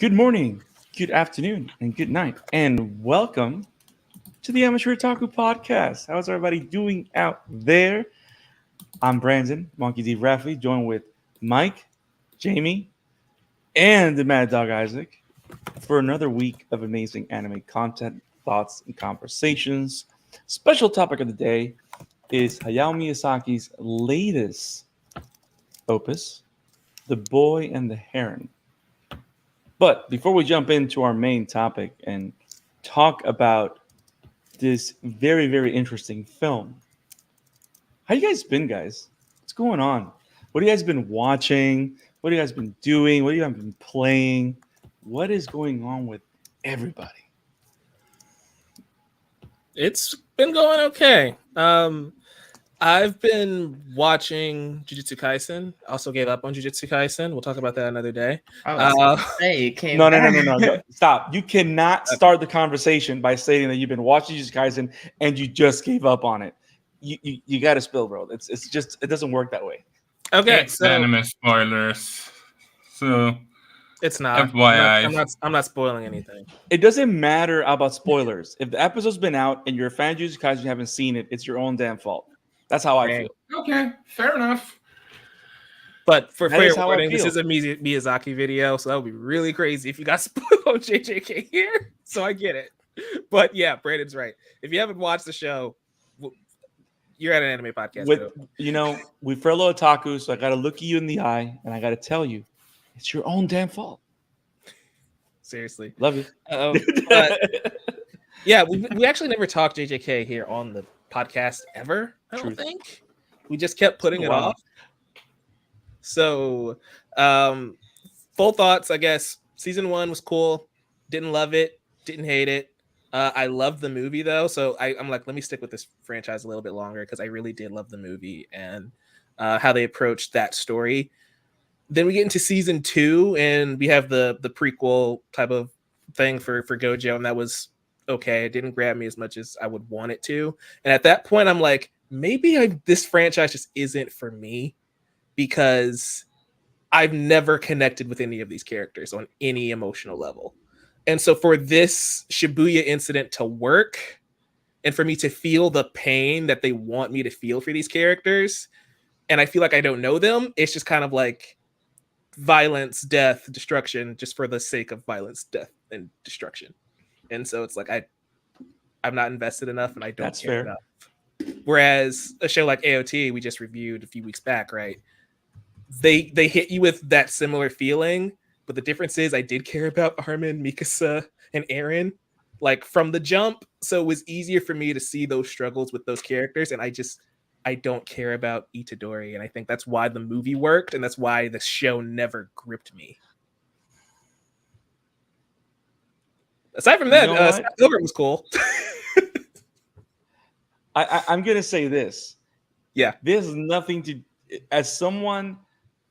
Good morning, good afternoon, and good night, and welcome to the Amateur Otaku Podcast. How's everybody doing out there? I'm Brandon, Monkey D. Raffy, joined with Mike, Jamie, and the Mad Dog Isaac for another week of amazing anime content, thoughts, and conversations. Special topic of the day is Hayao Miyazaki's latest opus, The Boy and the Heron. But before we jump into our main topic and talk about this very, very interesting film, how you guys been, guys? What's going on? What have you guys been watching? What have you guys been doing? What have you guys been playing? What is going on with everybody? It's been going okay. I've been watching Jujutsu Kaisen. Also gave up on Jujutsu Kaisen. We'll talk about that another day. You came No. Stop. You cannot start the conversation by stating that you've been watching Jujutsu Kaisen and you just gave up on it. You got to spill, bro. It's just, it doesn't work that way. Okay, It's so anime spoilers. So it's not. FYI. I'm not spoiling anything. It doesn't matter about spoilers. If the episode's been out and you're a fan of Jujutsu Kaisen, you haven't seen it, it's your own damn fault. That's how I feel. Okay, fair enough. But for That fair is how I warning, this feel. is a Miyazaki video, so that would be really crazy if you got spoiled on JJK here. So I get it. But yeah, Brandon's right. If you haven't watched the show, you're at an anime podcast. We fellow otaku, so I got to look you in the eye and I got to tell you, it's your own damn fault. Seriously. Love you. Yeah, we actually never talked JJK here on the podcast ever, I don't think. We just kept putting it off. So, full thoughts, I guess. Season 1 was cool. Didn't love it. Didn't hate it. I loved the movie, though. So I'm like, let me stick with this franchise a little bit longer because I really did love the movie and how they approached that story. Then we get into season 2 and we have the prequel type of thing for Gojo, and that was okay. It didn't grab me as much as I would want it to. And at that point, I'm like, maybe this franchise just isn't for me because I've never connected with any of these characters on any emotional level. And so for this Shibuya incident to work and for me to feel the pain that they want me to feel for these characters, and I feel like I don't know them, it's just kind of like violence, death, destruction, just for the sake of violence, death, and destruction. And so it's like I'm not invested enough and I don't care enough. Whereas a show like AOT we just reviewed a few weeks back, right? They hit you with that similar feeling, but the difference is I did care about Armin, Mikasa, and Eren like from the jump. So it was easier for me to see those struggles with those characters, and I don't care about Itadori, and I think that's why the movie worked, and that's why the show never gripped me. Aside from that, Pilgrim was cool. I'm gonna say this. Yeah, there's nothing to. As someone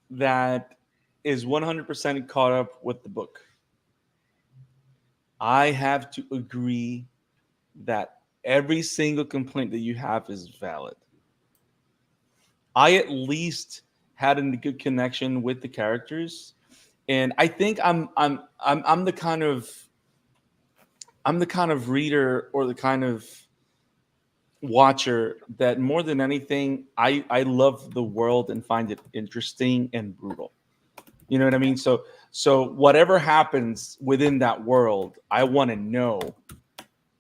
that is 100% caught up with the book, I have to agree that every single complaint that you have is valid. I at least had a good connection with the characters, and I think I'm the kind of reader or the kind of watcher that more than anything, I love the world and find it interesting and brutal. You know what I mean? So whatever happens within that world, I want to know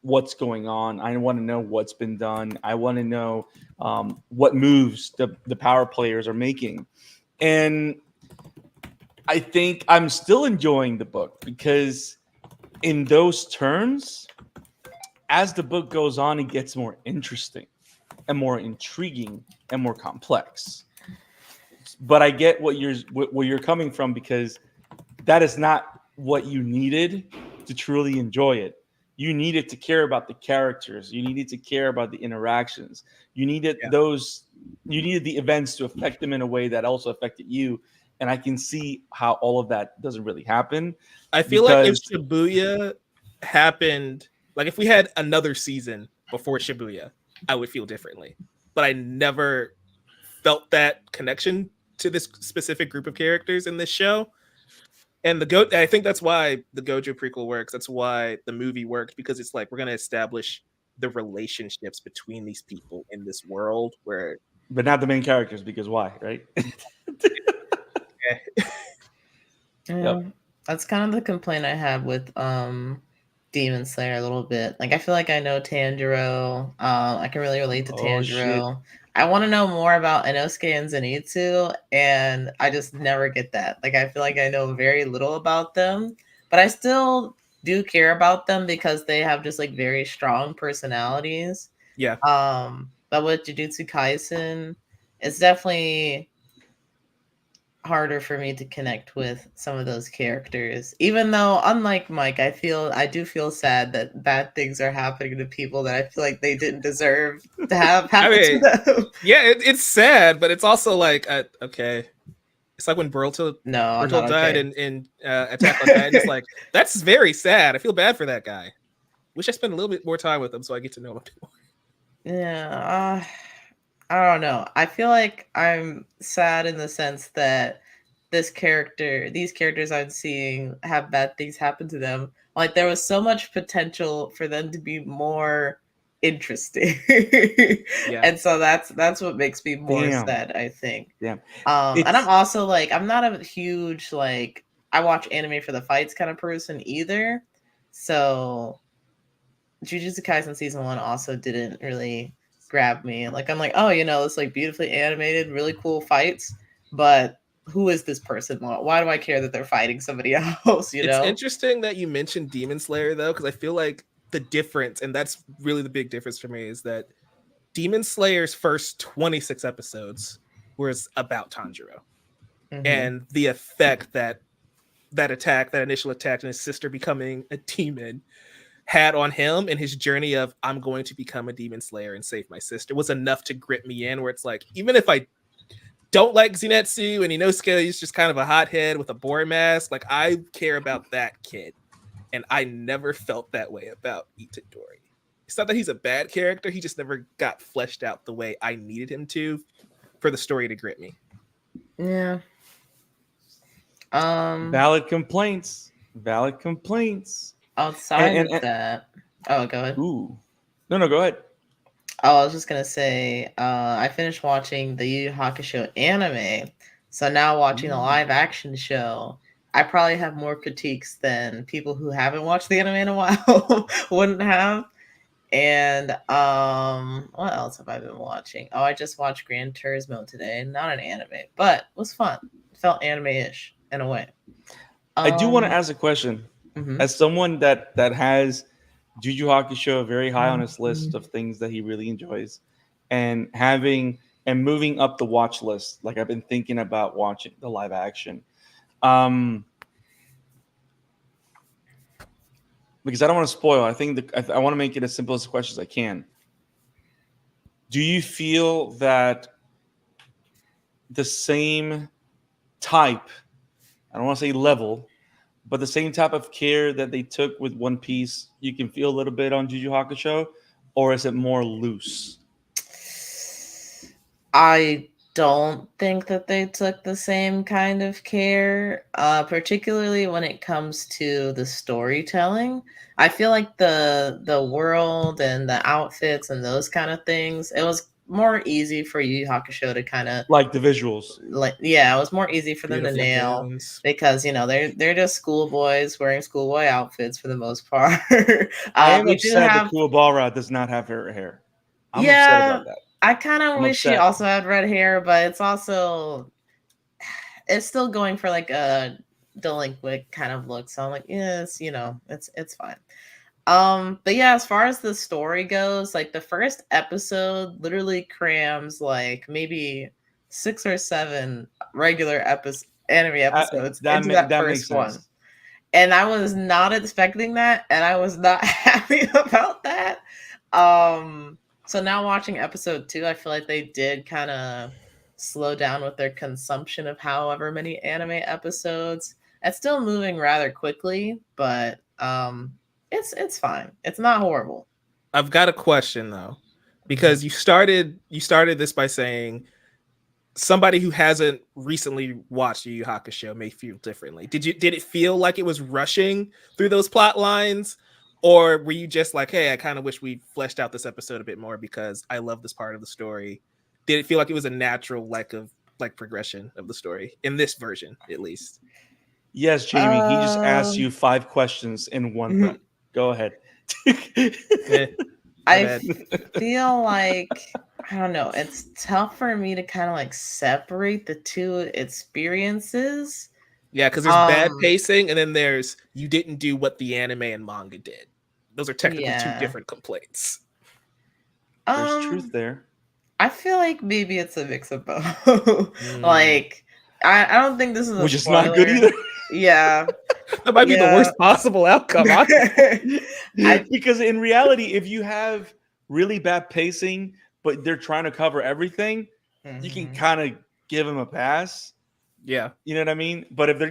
what's going on. I want to know what's been done. I want to know what moves the power players are making. And I think I'm still enjoying the book because in those terms, as the book goes on, it gets more interesting and more intriguing and more complex. But I get where you're coming from, because that is not what you needed to truly enjoy it. You needed to care about the characters. You needed to care about the interactions. You needed you needed the events to affect them in a way that also affected you. And I can see how all of that doesn't really happen. I feel like if Shibuya happened, like if we had another season before Shibuya, I would feel differently. But I never felt that connection to this specific group of characters in this show. And I think that's why the Gojo prequel works. That's why the movie worked, because it's like we're gonna establish the relationships between these people in this world where, but not the main characters, because why, right? Yep. That's kind of the complaint I have with Demon Slayer a little bit. Like I feel like I know Tanjiro. I can really relate to Tanjiro. I want to know more about Inosuke and Zenitsu, and I just never get that. Like I feel like I know very little about them, but I still do care about them because they have just like very strong personalities. Yeah. But with Jujutsu Kaisen, it's definitely harder for me to connect with some of those characters, even though, unlike Mike, I do feel sad that bad things are happening to people that I feel like they didn't deserve to have happen to them. Yeah, it's sad, but it's also like okay, it's like when Boruto died in Attack on Titan. It's like, that's very sad. I feel bad for that guy. Wish I spent a little bit more time with him so I get to know him a bit more. Yeah, I don't know. I feel like I'm sad in the sense that these characters I'm seeing have bad things happen to them. Like there was so much potential for them to be more interesting. Yeah. And so that's what makes me more sad, I think. Yeah. And I'm also like, I'm not a huge, like, I watch anime for the fights kind of person either. So Jujutsu Kaisen season 1 also didn't really grab me. Like I'm like, oh, it's like beautifully animated, really cool fights, but who is this person? Why do I care that they're fighting somebody else? It's interesting that you mentioned Demon Slayer though, because I feel like the difference, and that's really the big difference for me, is that Demon Slayer's first 26 episodes was about Tanjiro. Mm-hmm. And the effect that initial attack and his sister becoming a demon had on him and his journey of, I'm going to become a demon slayer and save my sister, was enough to grip me in, where it's like, even if I don't like Zenitsu and Inosuke is just kind of a hothead with a boy mask, like I care about that kid. And I never felt that way about Itadori. It's not that he's a bad character, he just never got fleshed out the way I needed him to for the story to grip me. Yeah. Valid complaints. Outside of that. Oh, go ahead. Ooh. No, go ahead. Oh, I was just gonna say, I finished watching the Yu Yu Hakusho anime, so now watching the live action show, I probably have more critiques than people who haven't watched the anime in a while wouldn't have. And what else have I been watching? Oh, I just watched Gran Turismo today. Not an anime, but it was fun. It felt anime-ish in a way. I do want to ask a question. Mm-hmm. As someone that has Yu Yu Hakusho very high on his list of things that he really enjoys, and moving up the watch list, like I've been thinking about watching the live action, because I don't want to spoil. I think I want to make it as simple as a question as I can. Do you feel that the same type, I don't want to say level, but the same type of care that they took with One Piece, you can feel a little bit on Yu Yu Hakusho, or is it more loose? I don't think that they took the same kind of care, particularly when it comes to the storytelling. I feel like the world and the outfits and those kind of things, it was more easy for Yu Yu Hakusho to kind of like the visuals. It was more easy for them to nail because they're just schoolboys wearing schoolboy outfits for the most part. I am upset that Kuwabara does not have her hair. I'm upset about that. I kind of wish she also had red hair, but it's still going for like a delinquent kind of look. So I'm like, yes, it's fine. But yeah, as far as the story goes, like the first episode literally crams like maybe 6 or 7 regular anime episodes into that first one. And I was not expecting that, and I was not happy about that. So now watching episode 2, I feel like they did kind of slow down with their consumption of however many anime episodes. It's still moving rather quickly, but it's fine. It's not horrible. I've got a question though, because you started this by saying somebody who hasn't recently watched Yu Yu Hakusho may feel differently. Did it feel like it was rushing through those plot lines, or were you just like, hey, I kind of wish we fleshed out this episode a bit more because I love this part of the story? Did it feel like it was a natural progression of the story in this version, at least? Yes, Jamie. He just asked you 5 questions in one breath. Go ahead. I feel like, I don't know, it's tough for me to kind of like separate the two experiences. Yeah, because there's bad pacing, and then there's you didn't do what the anime and manga did. Those are technically 2 different complaints. There's truth there. I feel like maybe it's a mix of both. Like, I don't think this is which is not good either. Yeah. That might be the worst possible outcome. Because in reality, if you have really bad pacing, but they're trying to cover everything, you can kind of give them a pass. Yeah. You know what I mean? But if they're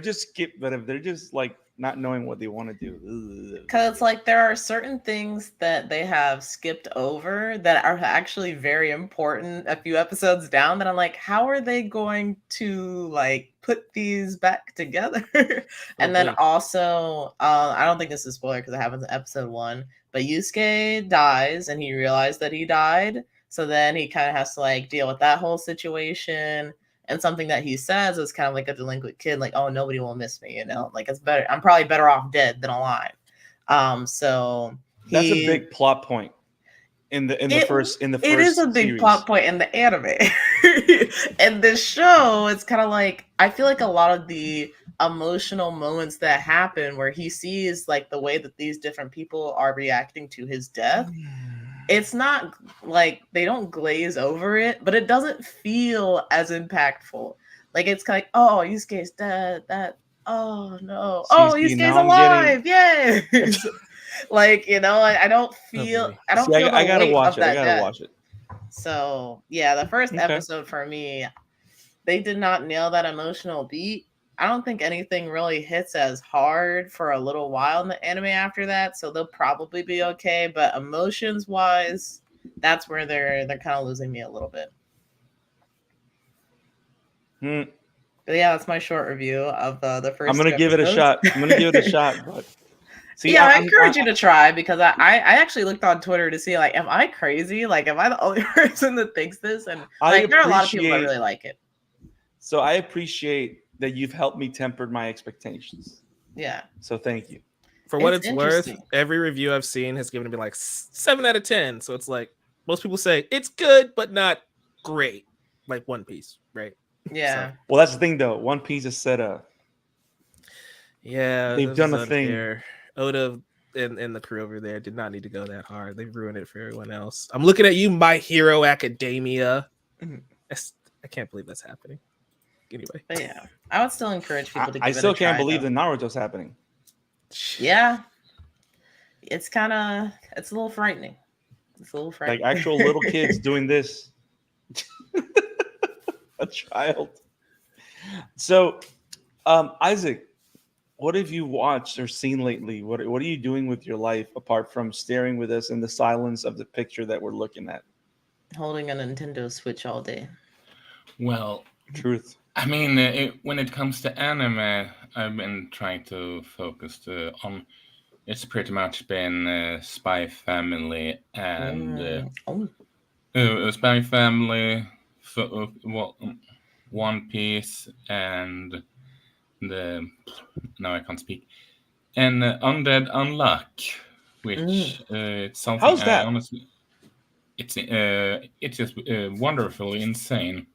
just like not knowing what they want to do. Because it's like there are certain things that they have skipped over that are actually very important a few episodes down that I'm like, how are they going to like put these back together? And then also, I don't think this is a spoiler because it happens in episode 1, but Yusuke dies and he realized that he died. So then he kind of has to like deal with that whole situation. And something that he says is kind of like a delinquent kid, like, "Oh, nobody will miss me," you know, like it's better. I'm probably better off dead than alive. So that's a big plot point in the first. It is a big plot point in the anime. And the show, it's kind of like I feel like a lot of the emotional moments that happen where he sees like the way that these different people are reacting to his death. It's not like they don't glaze over it, but it doesn't feel as impactful. Like it's kind of like, oh, Yusuke's dead. Oh no. Oh, Yusuke's alive. Yay. Like, you know, I don't feel I gotta watch it. I gotta watch it. So yeah, the first episode for me, they did not nail that emotional beat. I don't think anything really hits as hard for a little while in the anime after that, so they'll probably be okay. But emotions wise, that's where they're kind of losing me a little bit. But yeah, that's my short review of the first. I'm gonna give it a shot. But see, I encourage you to try because I actually looked on Twitter to see like, am I crazy? Like, am I the only person that thinks this? And like, there are a lot of people that really like it. So I appreciate that you've helped me temper my expectations. Yeah. So thank you. For what it's worth, every review I've seen has given me like 7 out of 10. So it's like most people say it's good, but not great. Like One Piece, right? Yeah. So, well, that's the thing though. One Piece is set up. Yeah. They've done a thing. Oda and the crew over there did not need to go that hard. They've ruined it for everyone else. I'm looking at you, My Hero Academia. I can't believe that's happening. Anyway, but yeah, I would still encourage people to give I still it a try, can't believe that Naruto's happening. Yeah, it's a little frightening. Like actual little kids doing this. A child. So, Isaac, what have you watched or seen lately? What are you doing with your life apart from staring with us in the silence of the picture that we're looking at? Holding a Nintendo Switch all day. Well, truth. I mean, when it comes to anime, I've been trying to focus on. It's pretty much been Spy Family and Spy Family, One Piece, and now I can't speak, and Undead Unluck, which it's something. How's that? Honestly, it's just wonderfully insane.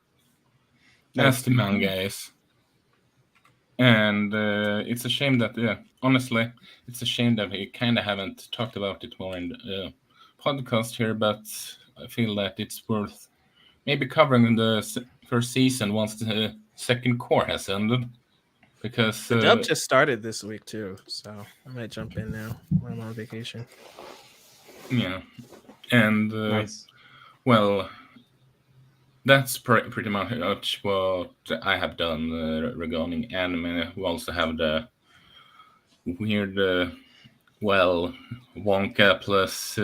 As the manga is. And it's a shame that, honestly, it's a shame that we kind of haven't talked about it more in the podcast here, but I feel that it's worth maybe covering the first season once the second core has ended. Because the dub just started this week, too, so I might jump in now when I'm on vacation. Yeah. And, nice. Well, that's pretty much what I have done regarding anime. We also have the weird, Wonka plus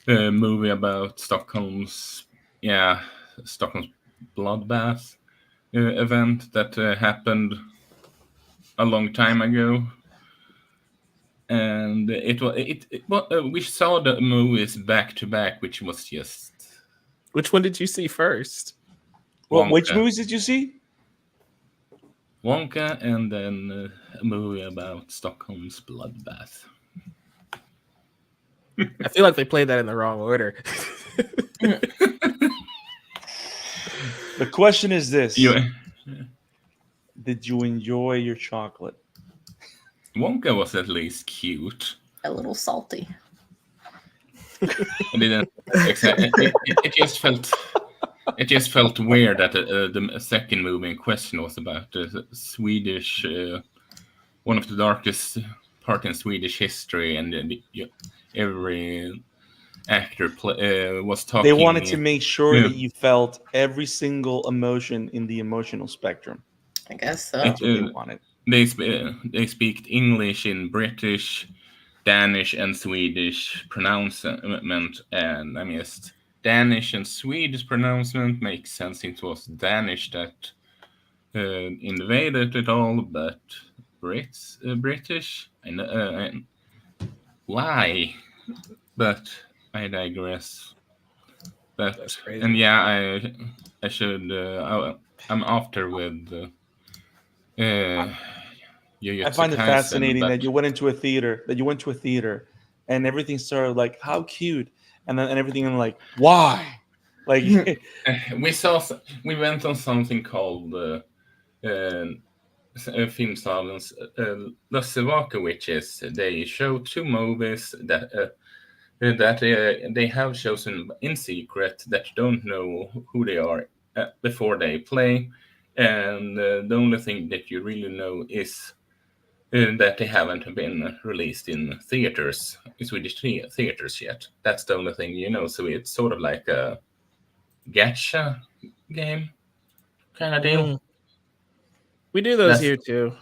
movie about Stockholm's bloodbath event that happened a long time ago. And we saw the movies back to back, which was just Which one did you see first? Well, which Wonka. movies did you see? Wonka, and then a movie about Stockholm's bloodbath. I feel like they played that in the wrong order. The question is this: You, did you enjoy your chocolate? Wonka was at least cute. A little salty. I didn't exactly. It just felt weird that the second movie in question was about the Swedish, one of the darkest part in Swedish history, and every actor was talking. They wanted to make sure Yeah. that you felt every single emotion in the emotional spectrum. I guess so. That's what they wanted. They speak English in British, Danish, and Swedish pronouncement, and I mean, Danish and Swedish pronouncement makes sense. It was Danish that invaded it all, but British, why? But I digress. But That's crazy. and yeah, I should. I'm after with. I find it fascinating that you went to a theater, and everything started like, how cute, and then everything and like, why? Like we went on something called Filmsalens Lössevaka, which is they show two movies that they have chosen in secret, that you don't know who they are before they play, and the only thing that you really know is that they haven't been released in theaters, in Swedish theaters yet. That's the only thing you know. So it's sort of like a gacha game kind of deal. We do those That's- here too.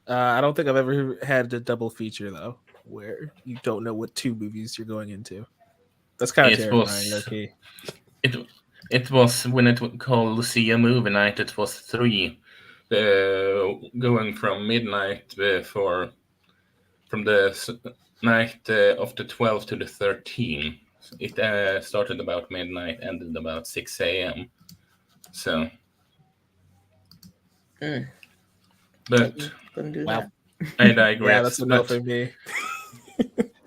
I don't think I've ever had a double feature though, where you don't know what two movies you're going into. That's kind of It terrifying. was- Okay. It was when it was called See a Movie Night. It was 3, going from midnight from the night of the 12th to the 13th. It started about midnight, ended about 6 a.m. So, but Couldn't do Wow. that. I digress. Yeah, that's enough but- for me.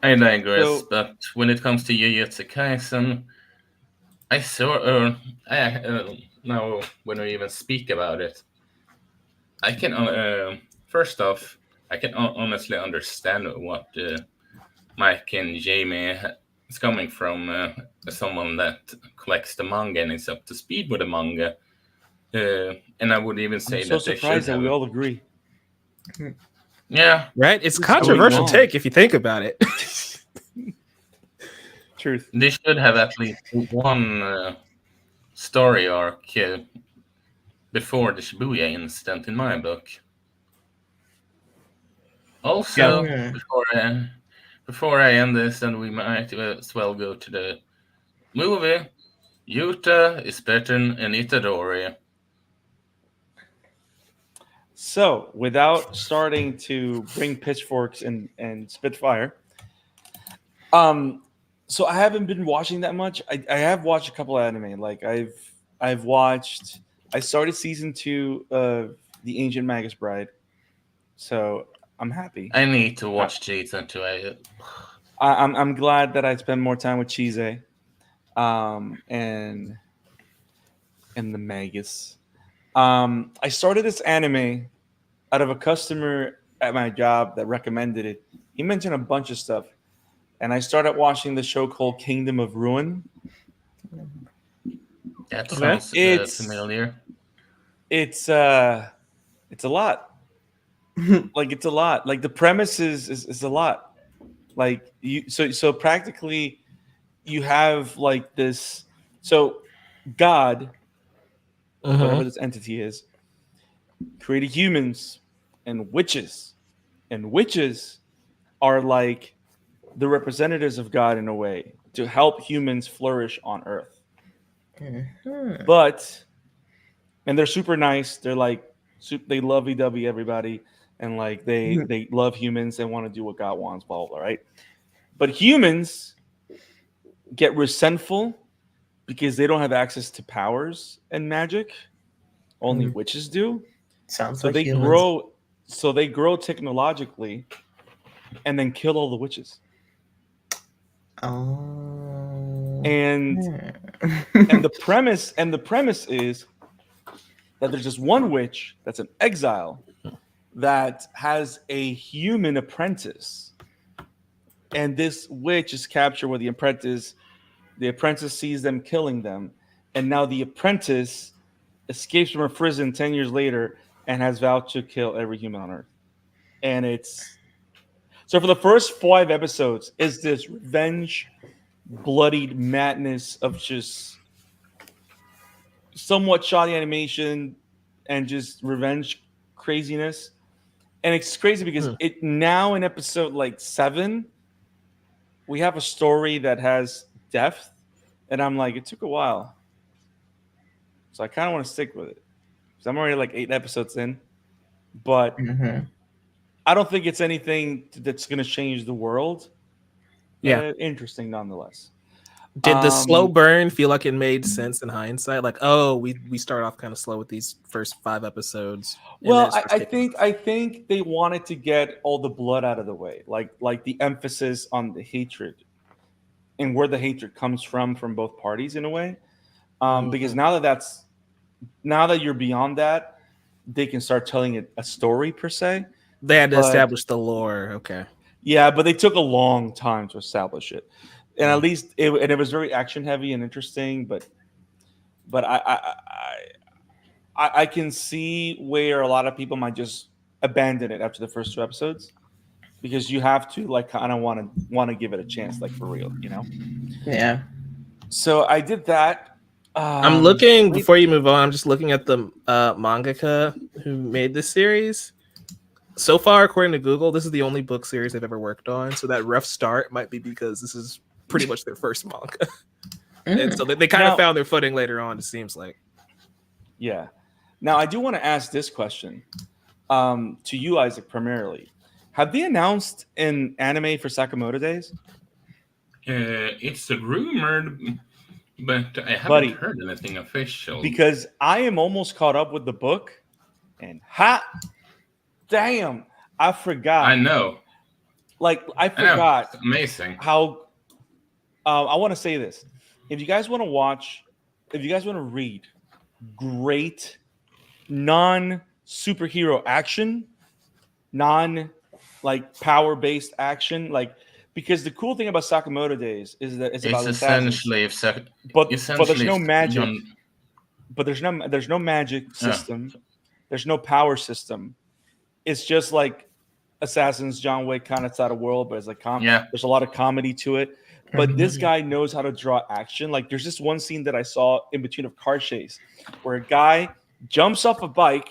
I digress, So- but when it comes to Jujutsu Kaisen, I saw. Now, when we even speak about it, I can. First off, I can honestly understand what Mike and Jamie is coming from. Someone that collects the manga and is up to speed with the manga, and I would even say I'm so that they should surprised that have. we all agree. Yeah, Right? It's What's controversial going on? take if you think about it. Truth. they should have at least one story arc before the Shibuya incident, in my book. Also, Yeah. before I end this, and we might as well go to the movie, Yuta is better than Itadori. So, without starting to bring pitchforks and spit fire, so I haven't been watching that much. I have watched a couple of anime. Like I've watched. I started season 2 of The Ancient Magus Bride, so I'm happy. I need to watch Jason too. I'm glad that I spend more time with Chise, and the Magus. I started this anime out of a customer at my job that recommended it. He mentioned a bunch of stuff, and I started watching the show called Kingdom of Ruin. That Okay. sounds It's- familiar. It's a lot. Like it's a lot. Like the premise is a lot. Like you so practically you have like this. So God, whatever this entity is, created humans and witches. And witches are like the representatives of God in a way to help humans flourish on earth. Mhm. But and they're super nice. They're like they love VW everybody, and like they love humans and want to do what God wants, blah blah blah, right? But humans get resentful because they don't have access to powers and magic. Only witches do. Sounds So like they humans. grow. So they grow technologically, and then kill all the witches. Oh. And the premise is that there's just one witch that's an exile that has a human apprentice, and this witch is captured with the apprentice. The apprentice sees them killing them, and now the apprentice escapes from a prison 10 years later and has vowed to kill every human on Earth. And it's so for the first 5 episodes is this revenge, bloodied madness of just somewhat shoddy animation and just revenge craziness. And it's crazy because it now in episode like 7, we have a story that has depth, and I'm like, it took a while, so I kind of want to stick with it. So I'm already like 8 episodes in, but I don't think it's anything that's going to change the world. Yeah, interesting nonetheless. Did the slow burn feel like it made sense in hindsight? Like, oh, we start off kind of slow with these first 5 episodes. Well, I think they wanted to get all the blood out of the way, like the emphasis on the hatred and where the hatred comes from both parties in a way. Because now that you're beyond that, they can start telling it a story per se. They had to establish the lore. Okay. Yeah, but they took a long time to establish it, and at least it was very action heavy and interesting. But I can see where a lot of people might just abandon it after the first 2 episodes, because you have to like kind of want to give it a chance, like for real, you know? Yeah. So I did that. I'm looking before you move on. I'm just looking at the mangaka who made this series. So far, according to Google, this is the only book series they've ever worked on. So that rough start might be because this is pretty much their first manga. And so they kind of found their footing later on, it seems like. Yeah. Now, I do want to ask this question to you, Isaac, primarily. Have they announced an anime for Sakamoto Days? It's rumored, but I haven't heard anything official. Because I am almost caught up with the book, and damn, I forgot. I know. Like, I forgot. It's amazing. How I want to say this. If you guys want to read great non-superhero action, like power-based action, like, because the cool thing about Sakamoto Days is that it's about essentially but there's no magic. But there's no magic system. There's no power system. It's just like Assassins, John Wick kind of side of world, but it's like there's a lot of comedy to it. But this guy knows how to draw action. Like, there's this one scene that I saw in between of car chase where a guy jumps off a bike.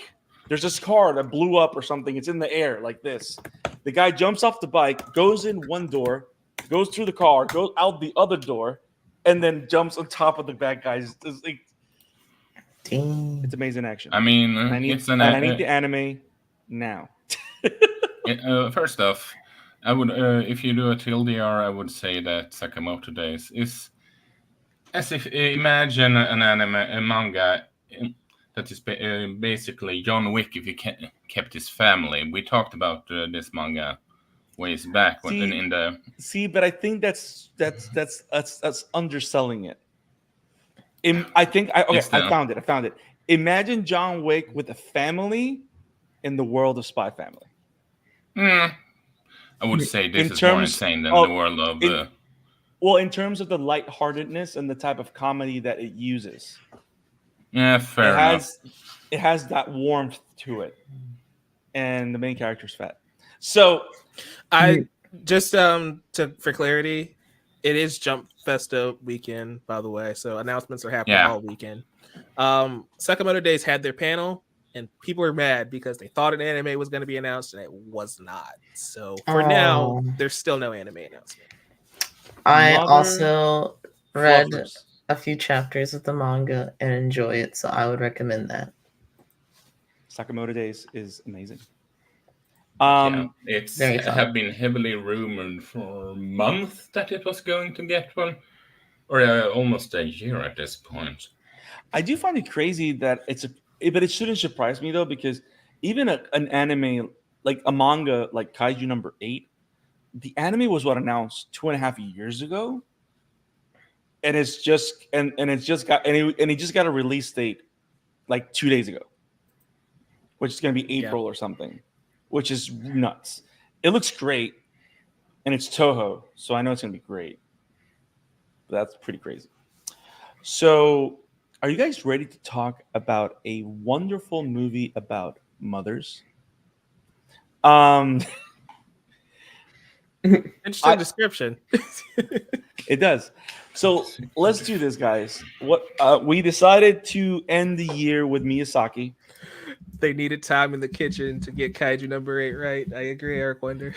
There's this car that blew up or something. It's in the air like this. The guy jumps off the bike, goes in one door, goes through the car, goes out the other door, and then jumps on top of the bad guys. It's amazing action. I mean, I need the anime now. First off, I would, if you do a TLDR, I would say that Sakamoto Days is as if imagine an anime, a manga that is basically John Wick if he kept his family. We talked about this manga ways back but I think that's underselling it. I found it. Imagine John Wick with a family in the world of Spy Family. I would say this is more insane than the world of well, in terms of the lightheartedness and the type of comedy that it uses. Yeah, fair enough. It has that warmth to it. And the main character's fat. So I just for clarity, it is Jump Festa weekend, by the way. So announcements are happening all weekend. Sakamoto Days had their panel, and people are mad because they thought an anime was going to be announced, and it was not. So for now, there's still no anime announcement. I read a few chapters of the manga and enjoy it, so I would recommend that. Sakamoto Days is amazing. It's very fun. have been heavily rumored for months that it was going to get one, or almost a year at this point. I do find it crazy that but it shouldn't surprise me though, because even an anime like a manga like Kaiju number 8, the anime was announced 2.5 years ago, and it's just and it's just got and it just got a release date like 2 days ago, which is going to be April or something, which is nuts. It looks great, and it's Toho, so I know it's going to be great. But that's pretty crazy. So, are you guys ready to talk about a wonderful movie about mothers? Interesting description. It does. So let's do this, guys. What we decided to end the year with Miyazaki. They needed time in the kitchen to get Kaiju number 8 right. I agree, Eric Winder.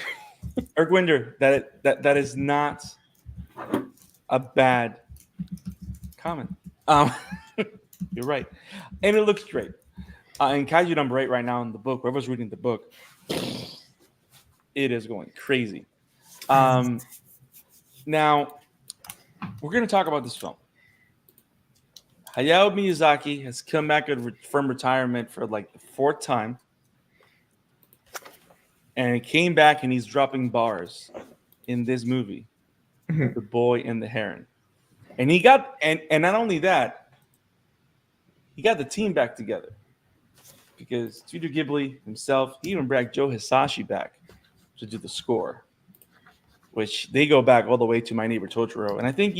Eric Winder, that is not a bad comment. You're right, and it looks great. And Kaiju number 8 right now in the book, whoever's reading the book, it is going crazy. Now, we're going to talk about this film. Hayao Miyazaki has come back from retirement for like the 4th time. And he came back and he's dropping bars in this movie, The Boy and the Heron. And he got, and not only that, he got the team back together. Because Studio Ghibli himself, he even brought Joe Hisashi back to do the score, which they go back all the way to My Neighbor Totoro. And I think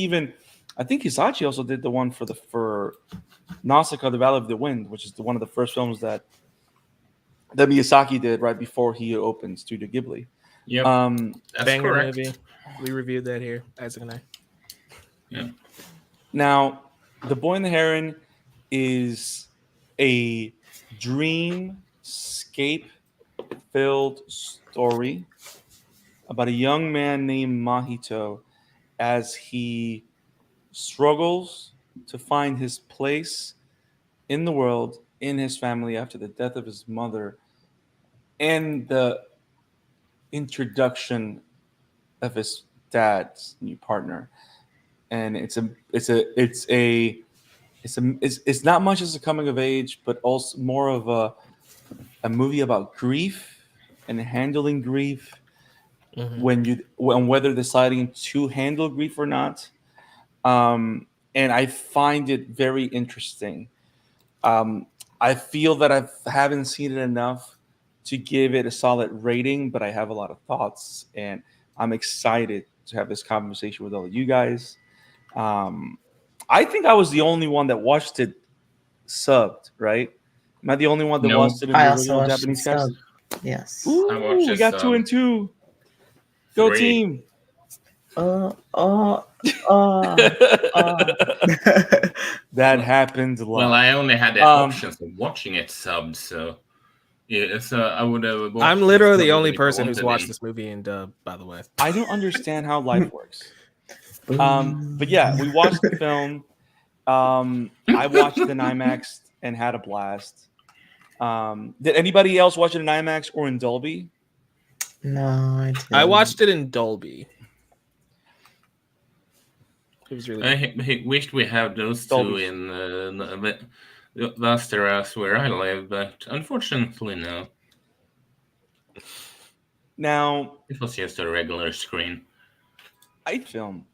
Hisashi also did the one for Nausicaa, The Valley of the Wind, which is one of the first films that Miyazaki did right before he opened Studio Ghibli. Yep, that's Banger correct. movie. We reviewed that here, Isaac and I. Yeah. Now, The Boy and the Heron is a dreamscape-filled story about a young man named Mahito as he struggles to find his place in the world, in his family after the death of his mother, and the introduction of his dad's new partner. And it's not much as a coming of age, but also more of a movie about grief and handling grief. When whether deciding to handle grief or not, and I find it very interesting. I feel that I haven't seen it enough to give it a solid rating, but I have a lot of thoughts, and I'm excited to have this conversation with all of you guys. I think I was the only one that watched it subbed, right? Am I the only one that No. watched it in I the also original watched Japanese it cast? subbed. Yes. Ooh, I watched we it got subbed. 2 and 2. Go 3. team! That happened a lot. Well, I only had the options of watching it subbed, so yeah, so I would have. watched I'm it literally the subbed only if I person who's wanted watched it. this movie in dub, by the way. I don't understand how life works. But yeah, we watched the film. I watched it in IMAX and had a blast. Did anybody else watch it in IMAX or in Dolby? No, I didn't. I watched it in Dolby. It was really I wished we had those Dolby. two in Västerås where I live, but unfortunately, no. Now, It was just a regular screen. I film,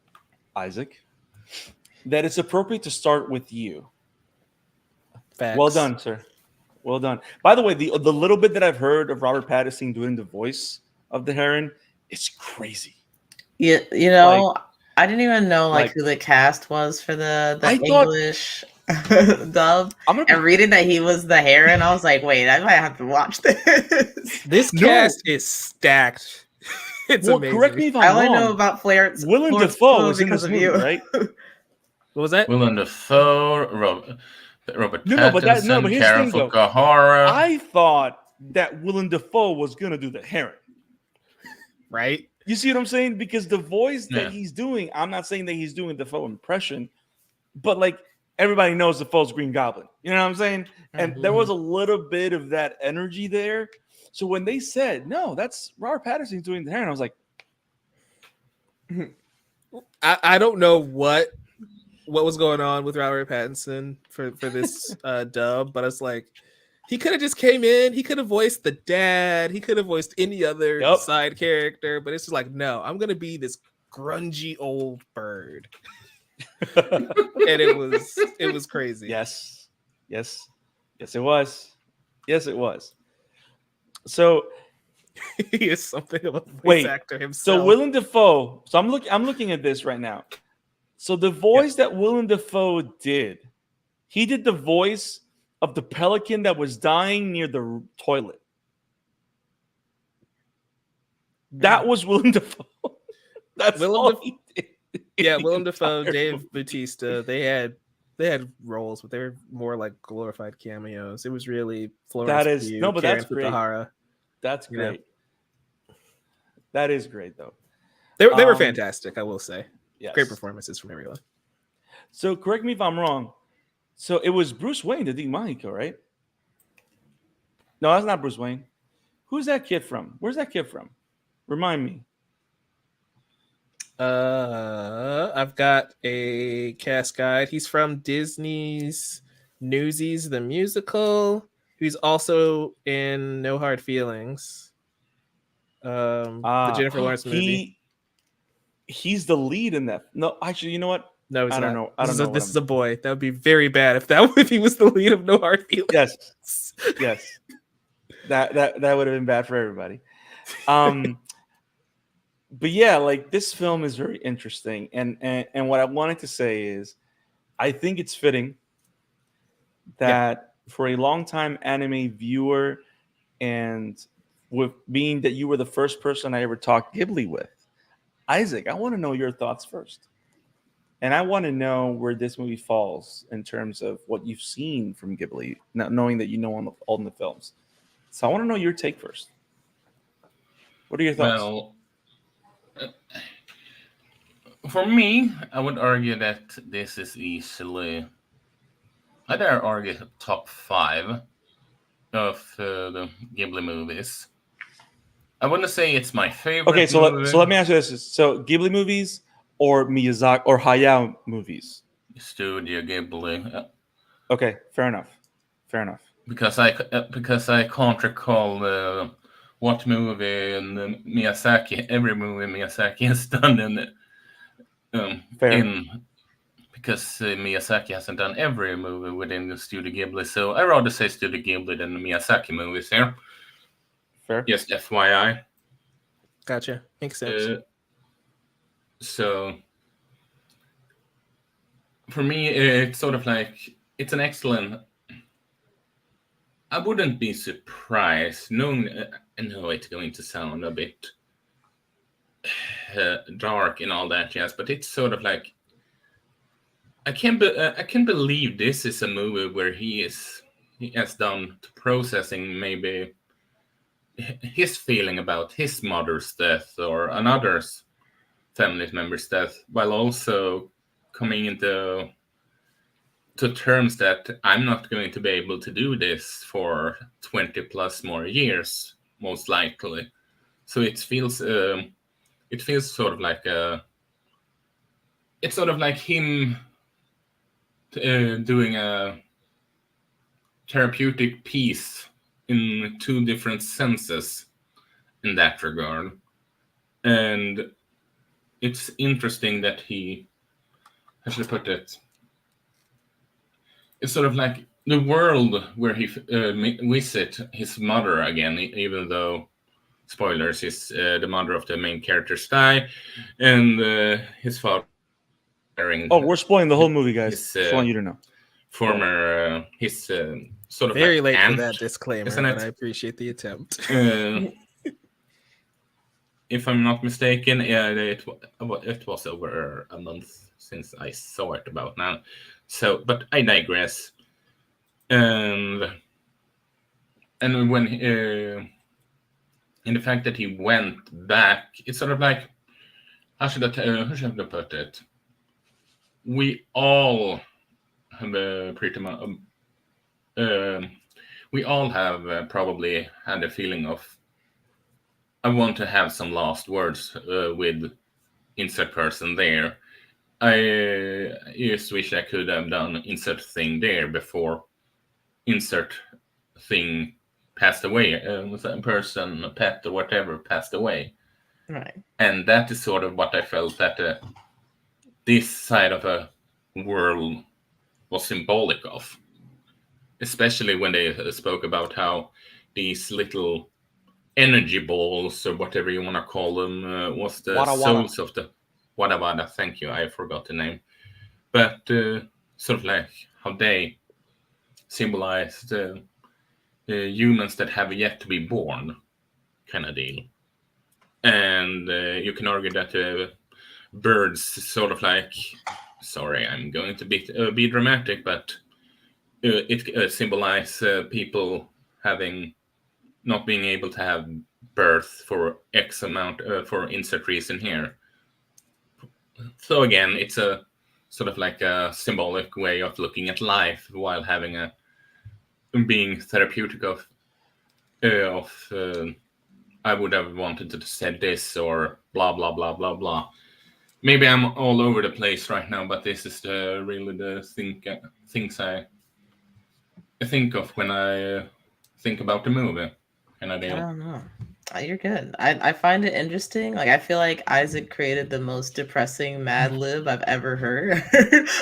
Isaac, that it's appropriate to start with you. facts. Well done, sir. Well done. By the way, the little bit that I've heard of Robert Pattinson doing the voice of the Heron is crazy. You know, I didn't even know like- who the cast was for the I thought- English dub. I'm gonna be And reading that he was the Heron, I was like, wait, I might have to watch this. This No. cast is stacked. It's well, amazing. correct me if I'm I only wrong. know about Florence. Willem Florence Dafoe Pugh was in because this of movie, you. right? What was that? Willem Dafoe, Robert No, but Pattinson, here's the Karen thing, though. Fukuhara. I thought that Willem Dafoe was gonna do the Heron. Right? You see what I'm saying? Because the voice Yeah. that he's doing, I'm not saying that he's doing the Dafoe impression, but like everybody knows Defoe's Green Goblin. You know what I'm saying? And there Mhm. was a little bit of that energy there. So when they said, no, that's Robert Pattinson doing the Heron, I was like, I don't know what was going on with Robert Pattinson for this dub, but it's like he could have just came in. He could have voiced the dad. He could have voiced any other Yup. side character. But it's just like, no, I'm gonna be this grungy old bird, and it was crazy. yes, it was. So He is something of a voice Wait, actor himself. so Willem Dafoe. So I'm looking at this right now. So the voice that Willem Dafoe did, he did the voice of the pelican that was dying near the toilet. That was Willem Dafoe. That's Willem all he did. yeah, The Willem Dafoe, entire Dave movie. Bautista, they had roles, but they were more like glorified cameos. It was really Florence Pugh, but Karen that's great. Fukuhara. That's Yeah. great. That is great, though. They were fantastic, I will say. Yes. Great performances from everyone. So correct me if I'm wrong. So it was Bruce Wayne, the Mágico, right? No, that's not Bruce Wayne. Who's that kid from? Where's that kid from? Remind me. I've got a cast guide. He's from Disney's Newsies the musical. He's also in No Hard Feelings. The Jennifer Lawrence movie. He's the lead in that. No, actually, you know what? No, I don't know. This is a boy. That would be very bad if he was the lead of No Hard Feelings. Yes. That would have been bad for everybody. But yeah, like this film is very interesting, and what I wanted to say is, I think it's fitting that for a longtime anime viewer, and with being that you were the first person I ever talked Ghibli with, Isaac, I want to know your thoughts first. And I want to know where this movie falls in terms of what you've seen from Ghibli, not knowing that you know all the films. So I want to know your take first. What are your thoughts? Well, for me, I would argue that this is easily, I dare argue, top 5 of the Ghibli movies. I wouldn't say it's my favorite. Okay, so movie. let me ask you this: so Ghibli movies or Miyazaki or Hayao movies? Studio Ghibli. Okay, fair enough. Because I can't recall what movie in Miyazaki. Every movie Miyazaki has done because Miyazaki hasn't done every movie within the Studio Ghibli. So I rather say Studio Ghibli than the Miyazaki movies here. Fair. Just FYI. Gotcha. Makes sense. So for me, it's sort of like it's an excellent. I wouldn't be surprised, knowing I know it's going to sound a bit dark and all that, yes, but it's sort of like I can't believe this is a movie where he has done processing maybe his feeling about his mother's death or another's family member's death, while also coming into terms that I'm not going to be able to do this for 20 plus more years, most likely. So it feels sort of like it's sort of like him doing a therapeutic piece in 2 different senses in that regard. And it's interesting that he, how should I put it? It's sort of like the world where he visit his mother again, even though, spoilers, is the mother of the main character's die, and his father. Oh, we're spoiling the whole movie, guys. Just want you to know. Former, his sort of Very like late aunt, for that disclaimer, isn't but it? I appreciate the attempt. If I'm not mistaken, it was over a month since I saw it about now. So, but I digress. And when in the fact that he went back, it's sort of like how should I put it? We all pretty much. We all have probably had a feeling of, I want to have some last words with insert person there. I just wish I could have done insert thing there before insert thing passed away. Was that person, a pet, or whatever passed away? Right. And that is sort of what I felt that this side of a world was symbolic of. Especially when they spoke about how these little energy balls, or whatever you want to call them, was the Wada wada. souls of the Wada Wada. Thank you, I forgot the name. But sort of like how they symbolize the humans that have yet to be born, kind of deal. And you can argue that birds sort of like, sorry, I'm going to be dramatic, but it symbolizes people not being able to have birth for X amount for insert reason here. So again, it's a sort of like a symbolic way of looking at life while having being therapeutic of I would have wanted to said this or blah blah blah blah blah. Maybe I'm all over the place right now, but this is really the things I think of when I think about the movie. I don't know. You're good. I find it interesting. Like, I feel like Isaac created the most depressing Mad Lib I've ever heard.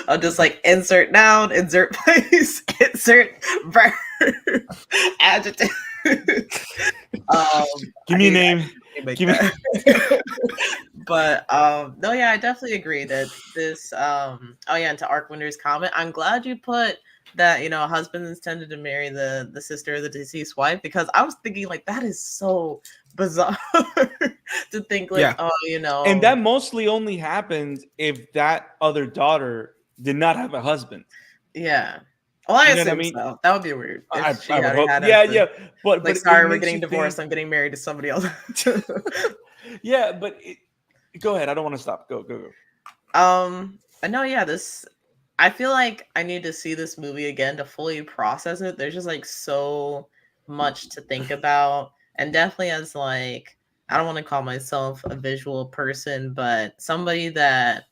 I'll just like insert noun, insert place, insert verb, adjective. Give me a name. Give me. But no, yeah, I definitely agree that this oh yeah, and to Arkwinder's comment, I'm glad you put that, husbands tended to marry the sister of the deceased wife, because I was thinking like that is so bizarre to think like, And that mostly only happens if that other daughter did not have a husband. Yeah. Well, I You know what I assume mean? so. That would be weird. I If she would had hope. had Yeah, husband. yeah. But Like, but sorry, it we're makes getting you divorced. think- I'm getting married to somebody else. Yeah, but go ahead. I don't want to stop. Go. No, yeah, I feel like I need to see this movie again to fully process it. There's just like so much to think about, and definitely as like, I don't want to call myself a visual person, but somebody that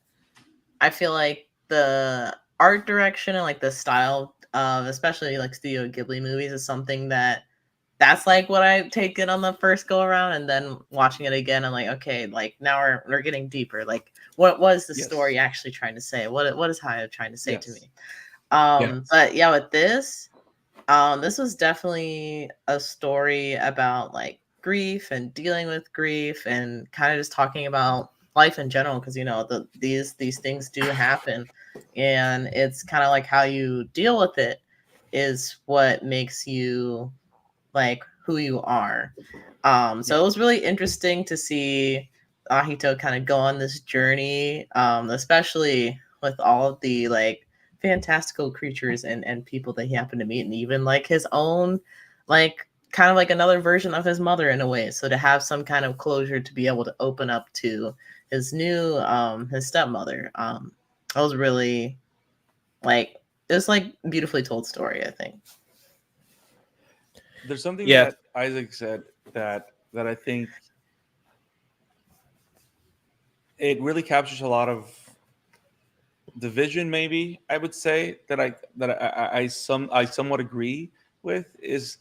I feel like the art direction and like the style of especially like Studio Ghibli movies is something that's like what I take it on the first go around, and then watching it again, I'm like, okay, like now we're getting deeper. Like, what was the story actually trying to say? What is HAYAO trying to say to me? But yeah, with this was definitely a story about like grief and dealing with grief and kind of just talking about life in general, because these things do happen, and it's kind of like how you deal with it is what makes you like who you are. So it was really interesting to see Ahito kind of go on this journey, especially with all of the like fantastical creatures and people that he happened to meet, and even like his own, like kind of like another version of his mother in a way. So to have some kind of closure to be able to open up to his new his stepmother, it was really like, it's like beautifully told story, I think. There's something that Isaac said that I think it really captures a lot of the vision. Maybe I would say that I somewhat agree with is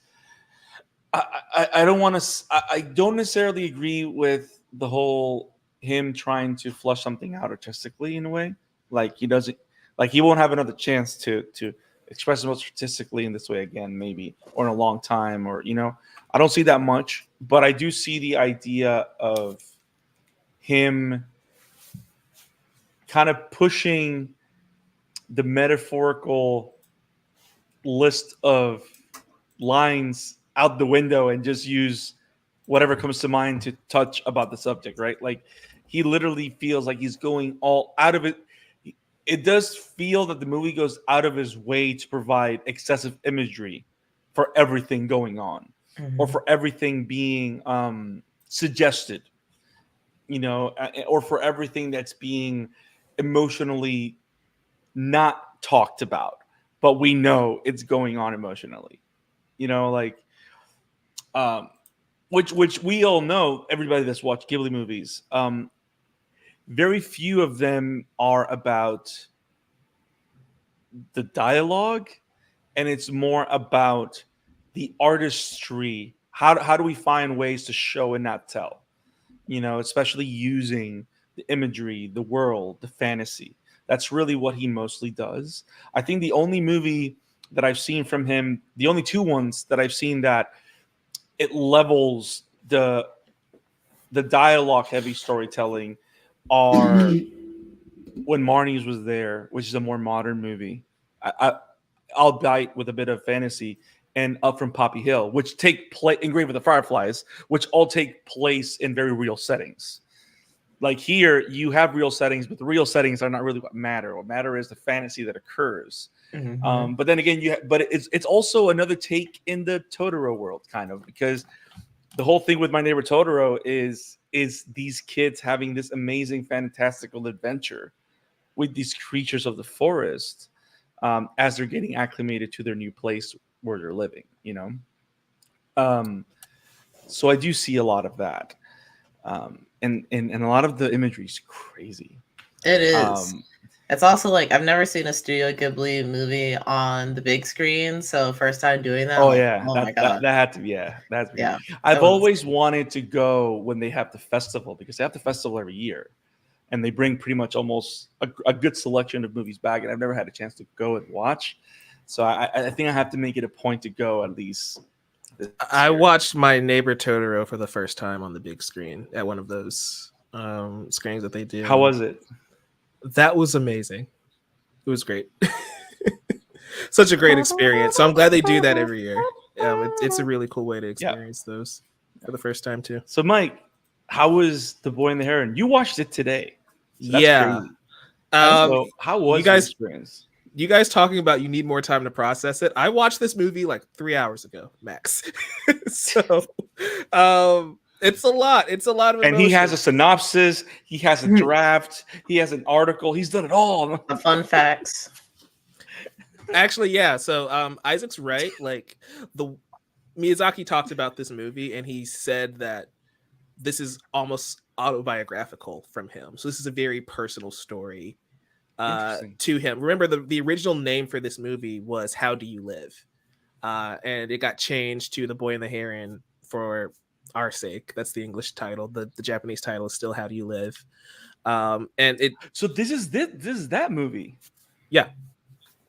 I don't necessarily agree with the whole him trying to flush something out artistically in a way, like he won't have another chance to express himself artistically in this way again, maybe, or in a long time, or I don't see that much, but I do see the idea of him kind of pushing the metaphorical list of lines out the window and just use whatever comes to mind to touch about the subject, right? Like, he literally feels like he's going all out of it. It does feel that the movie goes out of his way to provide excessive imagery for everything going on, or for everything being suggested, or for everything that's being emotionally not talked about. but we know it's going on emotionally. You know, like, which we all know. Everybody that's watched Ghibli movies, very few of them are about the dialogue, and it's more about the artistry. How do we find ways to show and not tell? You know, especially using the imagery, the world, the fantasy. That's really what he mostly does. I think the only movie that I've seen from him, the only two ones that I've seen that it levels the dialogue heavy storytelling are when Marnie's was there, which is a more modern movie. I'll bite with a bit of fantasy, and Up from Poppy Hill, which take place in Grave of the Fireflies, which all take place in very real settings. Like here, you have real settings, but the real settings are not really what matter. What matter is the fantasy that occurs. Mhm. But then again, but it's also another take in the Totoro world, kind of, because the whole thing with My Neighbor Totoro is these kids having this amazing, fantastical adventure with these creatures of the forest, as they're getting acclimated to their new place where they're living. You know, so I do see a lot of that. And a lot of the imagery is crazy. It is. It's also like I've never seen a Studio Ghibli movie on the big screen, so first time doing that. Oh like, yeah, oh my god, that had to be, yeah. That's yeah. I've that was- always wanted to go when they have the festival, because they have the festival every year, and they bring pretty much almost a good selection of movies back, and I've never had a chance to go and watch. So I think I have to make it a point to go at least. I watched My Neighbor Totoro for the first time on the big screen at one of those screenings that they do. How was it? That was amazing. It was great. Such a great experience. So I'm glad they do that every year. It's a really cool way to experience those for the first time too. So Mike, how was The Boy and the Heron? You watched it today. So that's Yeah. crazy. So how was you guys- your experience? You guys talking about you need more time to process it. I watched this movie like 3 hours ago, max. So it's a lot. It's a lot of emotion. And he has a synopsis, he has a draft, he has an article, he's done it all. the fun facts. Actually, yeah. So Isaac's right. Like the Miyazaki talked about this movie and he said that this is almost autobiographical from him. So this is a very personal story to him. Remember, the original name for this movie was How Do You Live? And it got changed to The Boy and the Heron for our sake. That's the English title. The Japanese title is still How Do You Live? And it. So this is that movie. Yeah,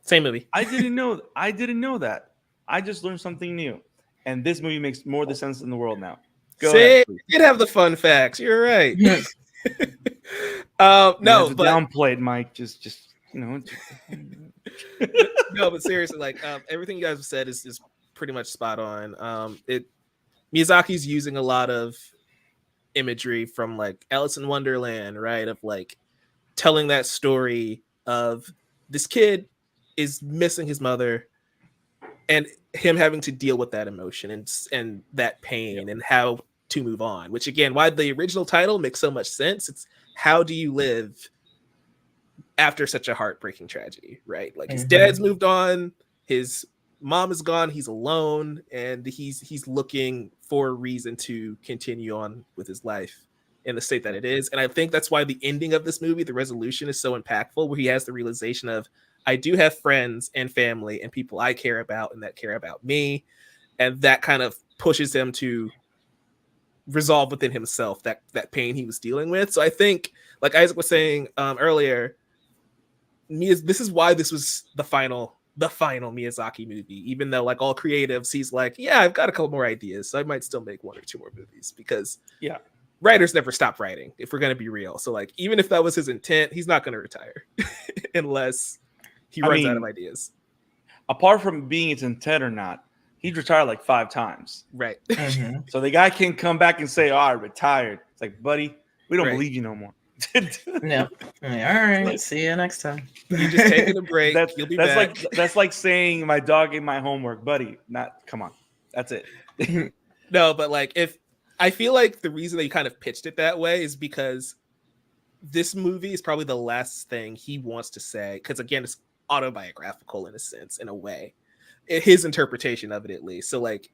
same movie. I didn't know that. I just learned something new, and this movie makes more the sense in the world now. Go ahead, please. You did have the fun facts. You're right. No, but downplay it, Mike. Just you know. No, but seriously, like everything you guys have said is pretty much spot on. Miyazaki's using a lot of imagery from like Alice in Wonderland, right? Of like telling that story of this kid is missing his mother and him having to deal with that emotion and that pain and how to move on, which again, why the original title makes so much sense. It's how do you live after such a heartbreaking tragedy, right? Like his dad's moved on, his mom is gone, he's alone, and he's looking for a reason to continue on with his life in the state that it is. And I think that's why the ending of this movie, the resolution, is so impactful, where he has the realization of, I do have friends and family and people I care about and that care about me. And that kind of pushes him to resolve within himself that pain he was dealing with. So I think, like Isaac was saying earlier, this is why this was the final Miyazaki movie. Even though, like all creatives, he's like, yeah, I've got a couple more ideas, so I might still make one or two more movies, because writers never stop writing, if we're going to be real. So like, even if that was his intent, he's not going to retire unless he runs out of ideas. Apart from being his intent or not, he's retired like 5 times. Right. So the guy can come back and say, oh, I retired. It's like, buddy, we don't believe you no more. No. All right. See you next time. You're just taking a break. You'll be back. That's like saying my dog ate my homework, buddy. Come on. That's it. No, but like, if I feel like the reason that you kind of pitched it that way is because this movie is probably the last thing he wants to say. Because again, it's autobiographical in a sense, in a way, his interpretation of it at least. So like,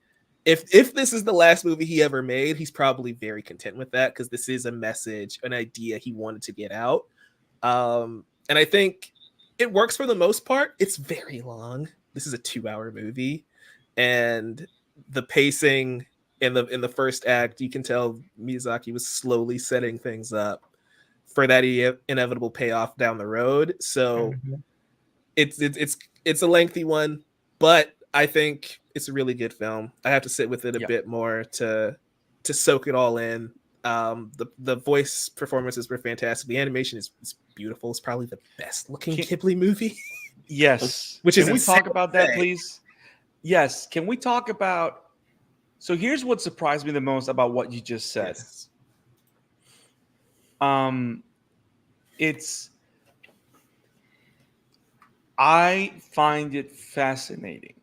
if this is the last movie he ever made, he's probably very content with that, because this is a message, an idea he wanted to get out. And I think it works for the most part. It's very long. This is a 2-hour movie, and the pacing in the first act, you can tell Miyazaki was slowly setting things up for that inevitable payoff down the road. So it's a lengthy one, but I think it's a really good film. I have to sit with it a bit more to soak it all in. The voice performances were fantastic. The animation is beautiful. It's probably the best looking Ghibli movie. Yes. Which Can we talk about that, please? Yes. Can we talk about? So here's what surprised me the most about what you just said. Yes. I find it fascinating.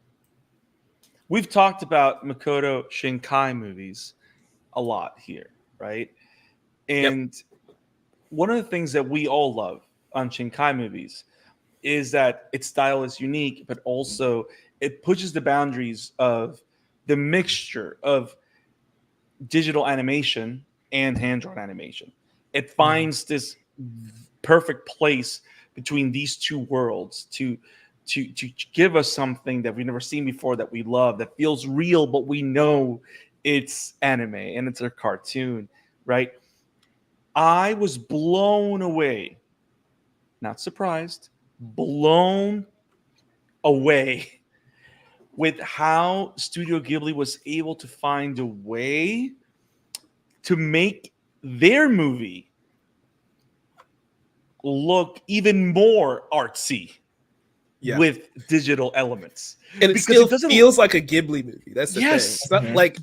We've talked about Makoto Shinkai movies a lot here, right? And one of the things that we all love on Shinkai movies is that its style is unique, but also it pushes the boundaries of the mixture of digital animation and hand-drawn animation. It finds this perfect place between these two worlds to give us something that we've never seen before, that we love, that feels real, but we know it's anime and it's a cartoon, right? I was blown away, not surprised, blown away with how Studio Ghibli was able to find a way to make their movie look even more artsy with digital elements. And it still feels like a Ghibli movie. That's the thing. It's not like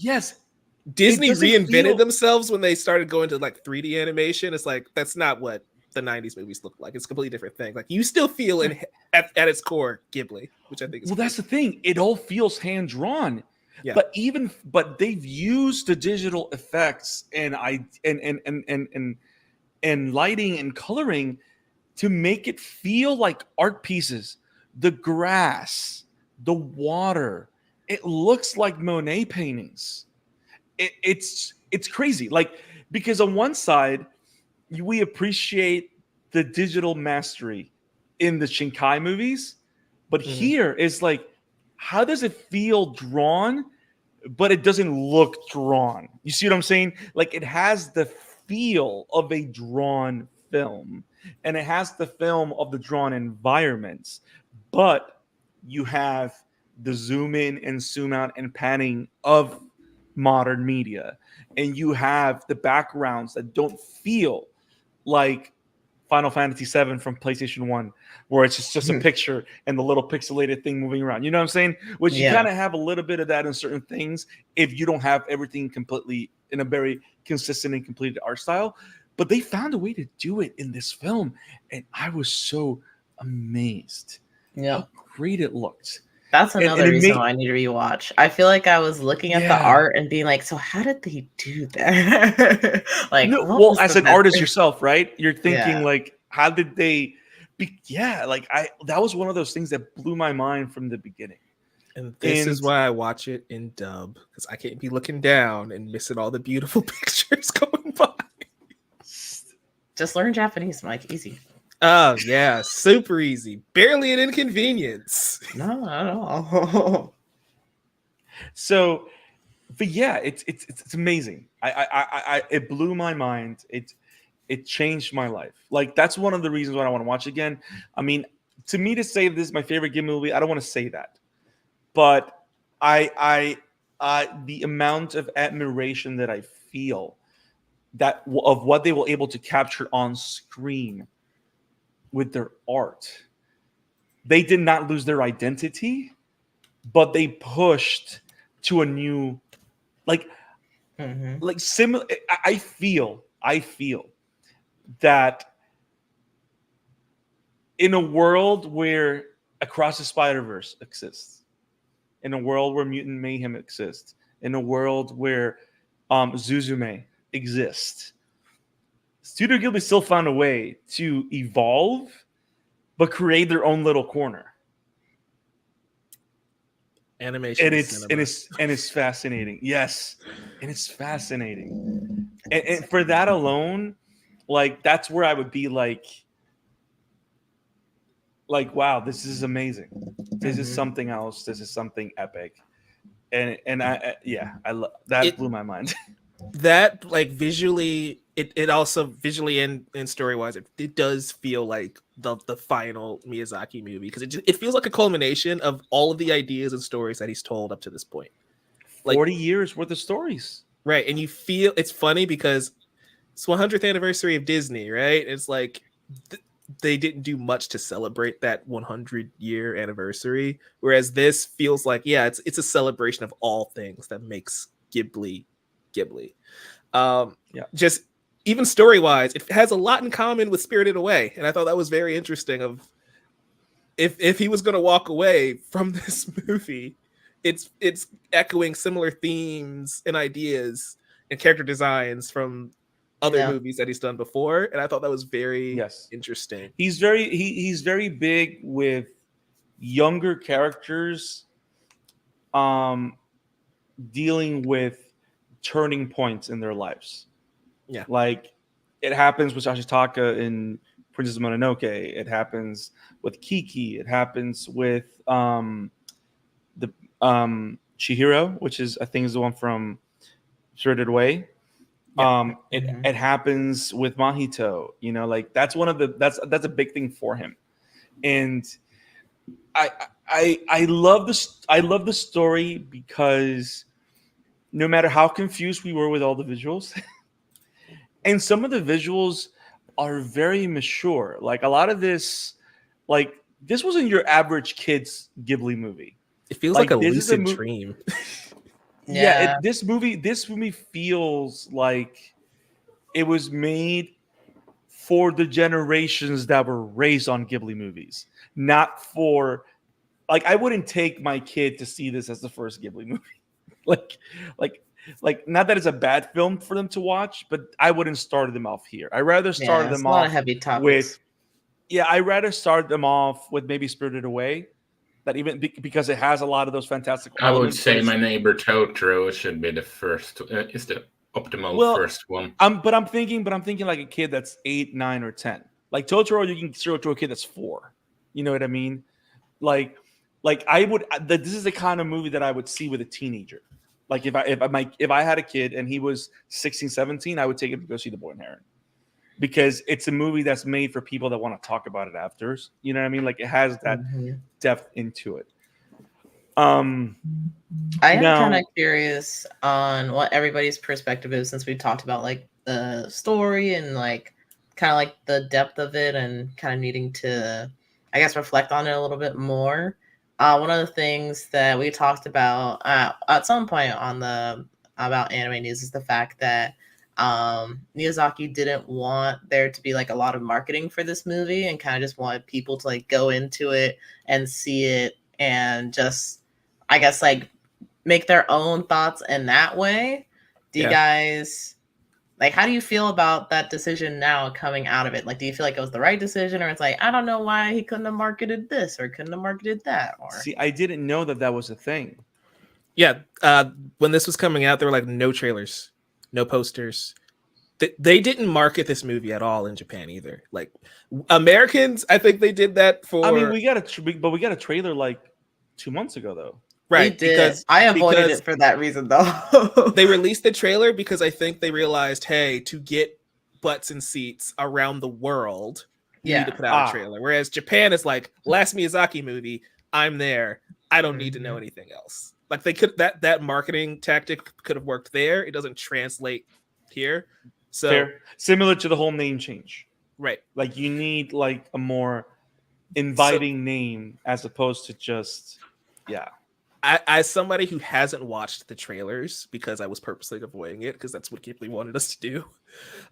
Disney reinvented themselves when they started going to like 3D animation. It's like, that's not what the 90s movies look like. It's a completely different thing. Like, you still feel at its core Ghibli, which I think is that's the thing. It all feels hand drawn. Yeah. But they've used the digital effects and lighting and coloring to make it feel like art pieces. The grass, the water, it looks like Monet paintings. It's crazy. Like, because on one side, we appreciate the digital mastery in the Shinkai movies, but here is like, how does it feel drawn, but it doesn't look drawn? You see what I'm saying? Like, it has the feel of a drawn film, and it has the film of the drawn environments, but you have the zoom in and zoom out and panning of modern media, and you have the backgrounds that don't feel like Final Fantasy VII from PlayStation 1, where it's just a picture and the little pixelated thing moving around. You know what I'm saying? Which you kind of have a little bit of that in certain things if you don't have everything completely in a very consistent and completed art style. But they found a way to do it in this film, and I was so amazed how great it looked. That's another reason why I need to rewatch. I feel like I was looking at the art and being like, so how did they do that? Like, no, well, as an artist yourself, right? You're thinking like, how did they that was one of those things that blew my mind from the beginning. And this is why I watch it in dub, because I can't be looking down and missing all the beautiful pictures going by. Just learn Japanese, Mike. Easy. Oh yeah, super easy. Barely an inconvenience. No, not at all. So, but yeah, it's amazing. It blew my mind. It changed my life. Like, that's one of the reasons why I want to watch again. I mean, to me, to say this is my favorite Ghibli movie, I don't want to say that, but the amount of admiration that I feel that of what they were able to capture on screen with their art. They did not lose their identity, but they pushed to a new, similar. I feel that in a world where Across the Spider-Verse exists, in a world where Mutant Mayhem exists, in a world where Suzume exists, Studio Ghibli still found a way to evolve but create their own little corner. Animation And cinema. it's fascinating. Yes, and it's fascinating. And for that alone, like that's where I would be like wow, this is amazing. This is something else. This is something epic. And I love that. It blew my mind. that like visually, it also visually and story wise, it does feel like the final Miyazaki movie, because it feels like a culmination of all of the ideas and stories that he's told up to this point. Like 40 years worth of stories. Right. And you feel it's funny because it's 100th anniversary of Disney, right? It's like they didn't do much to celebrate that 100-year anniversary, whereas this feels like, yeah, it's a celebration of all things that makes Ghibli. Just even story-wise, it has a lot in common with Spirited Away, and I thought that was very interesting. Of if he was going to walk away from this movie, it's echoing similar themes and ideas and character designs from other movies that he's done before, and I thought that was very interesting. He's very big with younger characters dealing with turning points in their lives. Yeah, like it happens with Ashitaka in Princess Mononoke. It happens with Kiki. It happens with the Chihiro, which is I think is the one from Spirited Away. It happens with Mahito, like that's one of the that's a big thing for him. And I love this. I love the story because no matter how confused we were with all the visuals, and some of the visuals are very mature. Like a lot of this, like this wasn't your average kid's Ghibli movie. It feels like a lucid dream. This movie feels like it was made for the generations that were raised on Ghibli movies, not for like I wouldn't take my kid to see this as the first Ghibli movie. like not that it's a bad film for them to watch, but I wouldn't start them off here. I rather start them off with I rather start them off with maybe Spirited Away. That even because it has a lot of those fantastic elements. I would say My Neighbor Totoro should be the first. Is the optimal first one. But I'm thinking like a kid that's 8, 9, or 10. Like Totoro, you can show it to a kid that's 4. You know what I mean? Like I would. This is the kind of movie that I would see with a teenager. Like if I had a kid and he was 16, 17, I would take him to go see The Boy and Heron. Because it's a movie that's made for people that want to talk about it after. You know what I mean? Like it has that depth into it. I am kind of curious on what everybody's perspective is, since we talked about like the story and like kind of like the depth of it and kind of needing to, I guess, reflect on it a little bit more. One of the things that we talked about at some point on about anime news is the fact that Miyazaki didn't want there to be like a lot of marketing for this movie and kind of just wanted people to like go into it and see it and just, I guess, like make their own thoughts in that way. Do you guys like, how do you feel about that decision now coming out of it? Like, do you feel like it was the right decision, or it's like, I don't know why he couldn't have marketed this or couldn't have marketed that? Or see, I didn't know that was a thing. Yeah. When this was coming out, there were like no trailers, no posters. They didn't market this movie at all in Japan either. Like Americans, I think they did that for. I mean, we got a trailer like 2 months ago, though. Right, because I avoided it for that reason, though. They released the trailer because I think they realized, hey, to get butts and seats around the world, you need to put out a trailer. Whereas Japan is like, last Miyazaki movie, I'm there. I don't need to know anything else. Like they could that marketing tactic could have worked there. It doesn't translate here. So fair. Similar to the whole name change. Right. Like you need like a more inviting name as opposed to just As somebody who hasn't watched the trailers because I was purposely avoiding it because that's what Ghibli wanted us to do.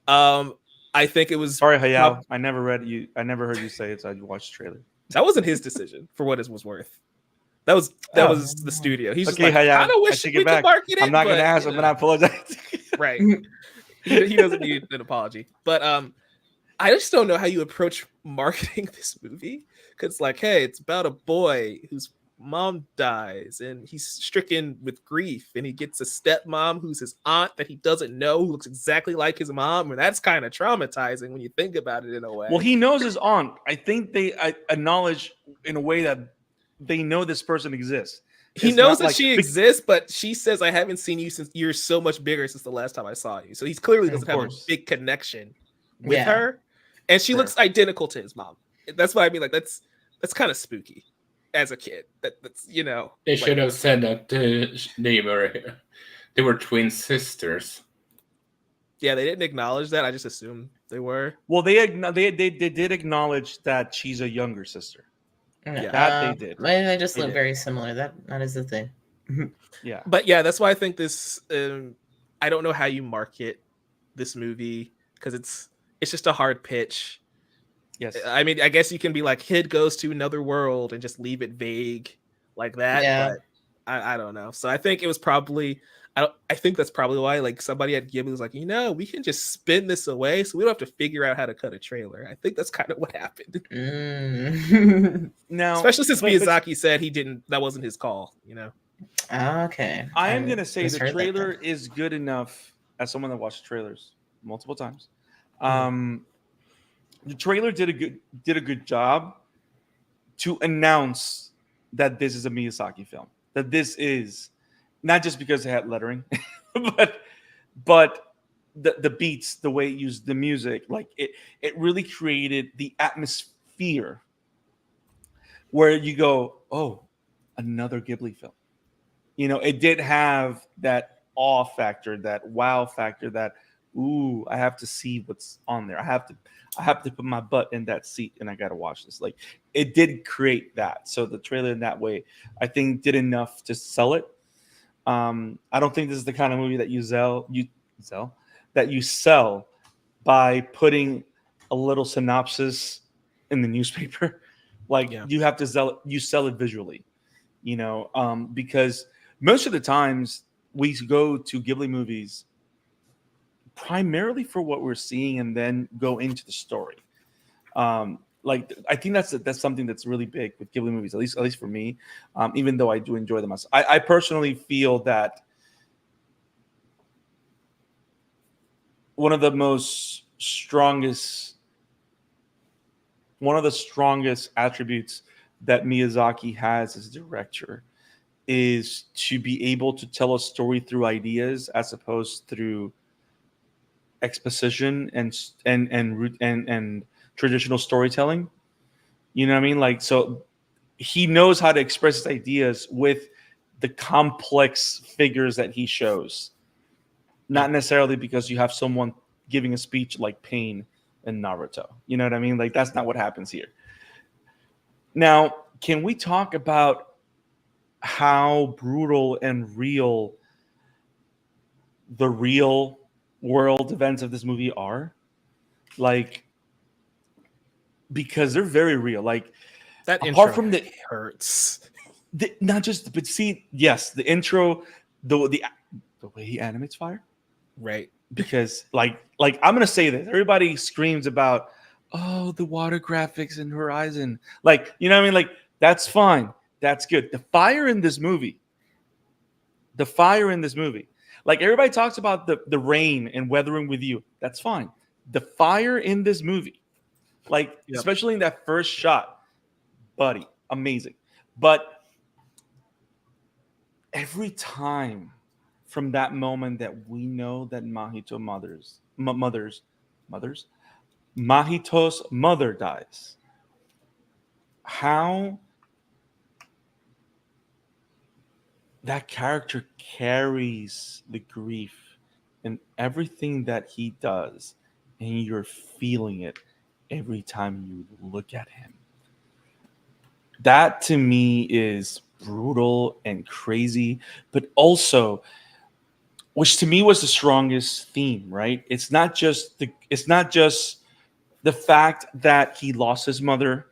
I think it was sorry, Hayao. I never heard you say it, so I watched the trailer. That wasn't his decision for what it was worth. That was the studio. He's okay, just like, Hayao, I don't wish we could market it. I'm not gonna ask. I'm gonna apologize. Right. He doesn't need an apology. But I just don't know how you approach marketing this movie. Because, like, hey, it's about a boy whose mom dies and he's stricken with grief, and he gets a stepmom who's his aunt that he doesn't know, who looks exactly like his mom. And that's kind of traumatizing when you think about it in a way. Well, he knows his aunt. I think they acknowledge in a way that they know this person exists. He It's knows not that like- she exists, but she says, I haven't seen you since you're so much bigger since the last time I saw you. So he's clearly doesn't have a course. big connection with Yeah. her. And she Fair. looks identical to his mom. That's what I mean. Like, that's kind of spooky as a kid. That's They like, should have said that they were twin sisters. yeah, they didn't acknowledge that. I just assumed they were. Well, they did acknowledge that she's a younger sister. Yeah. That they did. They just They look did. very similar. That is the thing. Yeah. But yeah, that's why I think this. I don't know how you market this movie because it's just a hard pitch. Yes. I mean, I guess you can be like, kid goes to another world and just leave it vague like that. Yeah. But I don't know. So I think it was probably. I think that's probably why, like, somebody at Ghibli was like, we can just spin this away, so we don't have to figure out how to cut a trailer. I think that's kind of what happened. Now, Especially since but- Miyazaki said he didn't. That wasn't his call. Okay. I am gonna say the misheard that trailer then. is good enough. As someone that watched trailers multiple times, the trailer did a good job to announce that this is a Miyazaki film. That this is not just because it had lettering, but the beats, the way it used the music, like it really created the atmosphere where you go, oh, another Ghibli film. It did have that awe factor, that wow factor, that ooh, I have to see what's on there. I have to put my butt in that seat and I got to watch this. Like, it did create that. So the trailer in that way, I think, did enough to sell it. I don't think this is the kind of movie that you sell by putting a little synopsis in the newspaper. Like, you have to sell it visually, because most of the times we go to Ghibli movies primarily for what we're seeing and then go into the story. Like, I think that's something that's really big with Ghibli movies, at least for me. Even though I do enjoy them, I personally feel that one of the strongest attributes that Miyazaki has as a director is to be able to tell a story through ideas as opposed through exposition and traditional storytelling. You know what I mean? Like, so he knows how to express his ideas with the complex figures that he shows. Not necessarily because you have someone giving a speech like Pain and Naruto. You know what I mean? Like, that's not what happens here. Now, can we talk about how brutal and real the real world events of this movie are? Like, because they're very real. Like, That apart intro from the hurts. not just, but see, yes, the intro, the way he animates fire, Right. because like I'm gonna say this. Everybody screams about, oh, the water graphics in Horizon, like, you know what I mean? Like, that's fine, that's good. The fire in this movie, like, everybody talks about the rain and Weathering with You. That's fine. The fire in this movie, like, especially in that first shot, buddy, amazing. But every time from that moment that we know that Mahito's mother dies, how that character carries the grief and everything that he does, and you're feeling it every time you look at him. That to me is brutal and crazy, but also, which to me was the strongest theme, right? It's not just the fact that he lost his mother,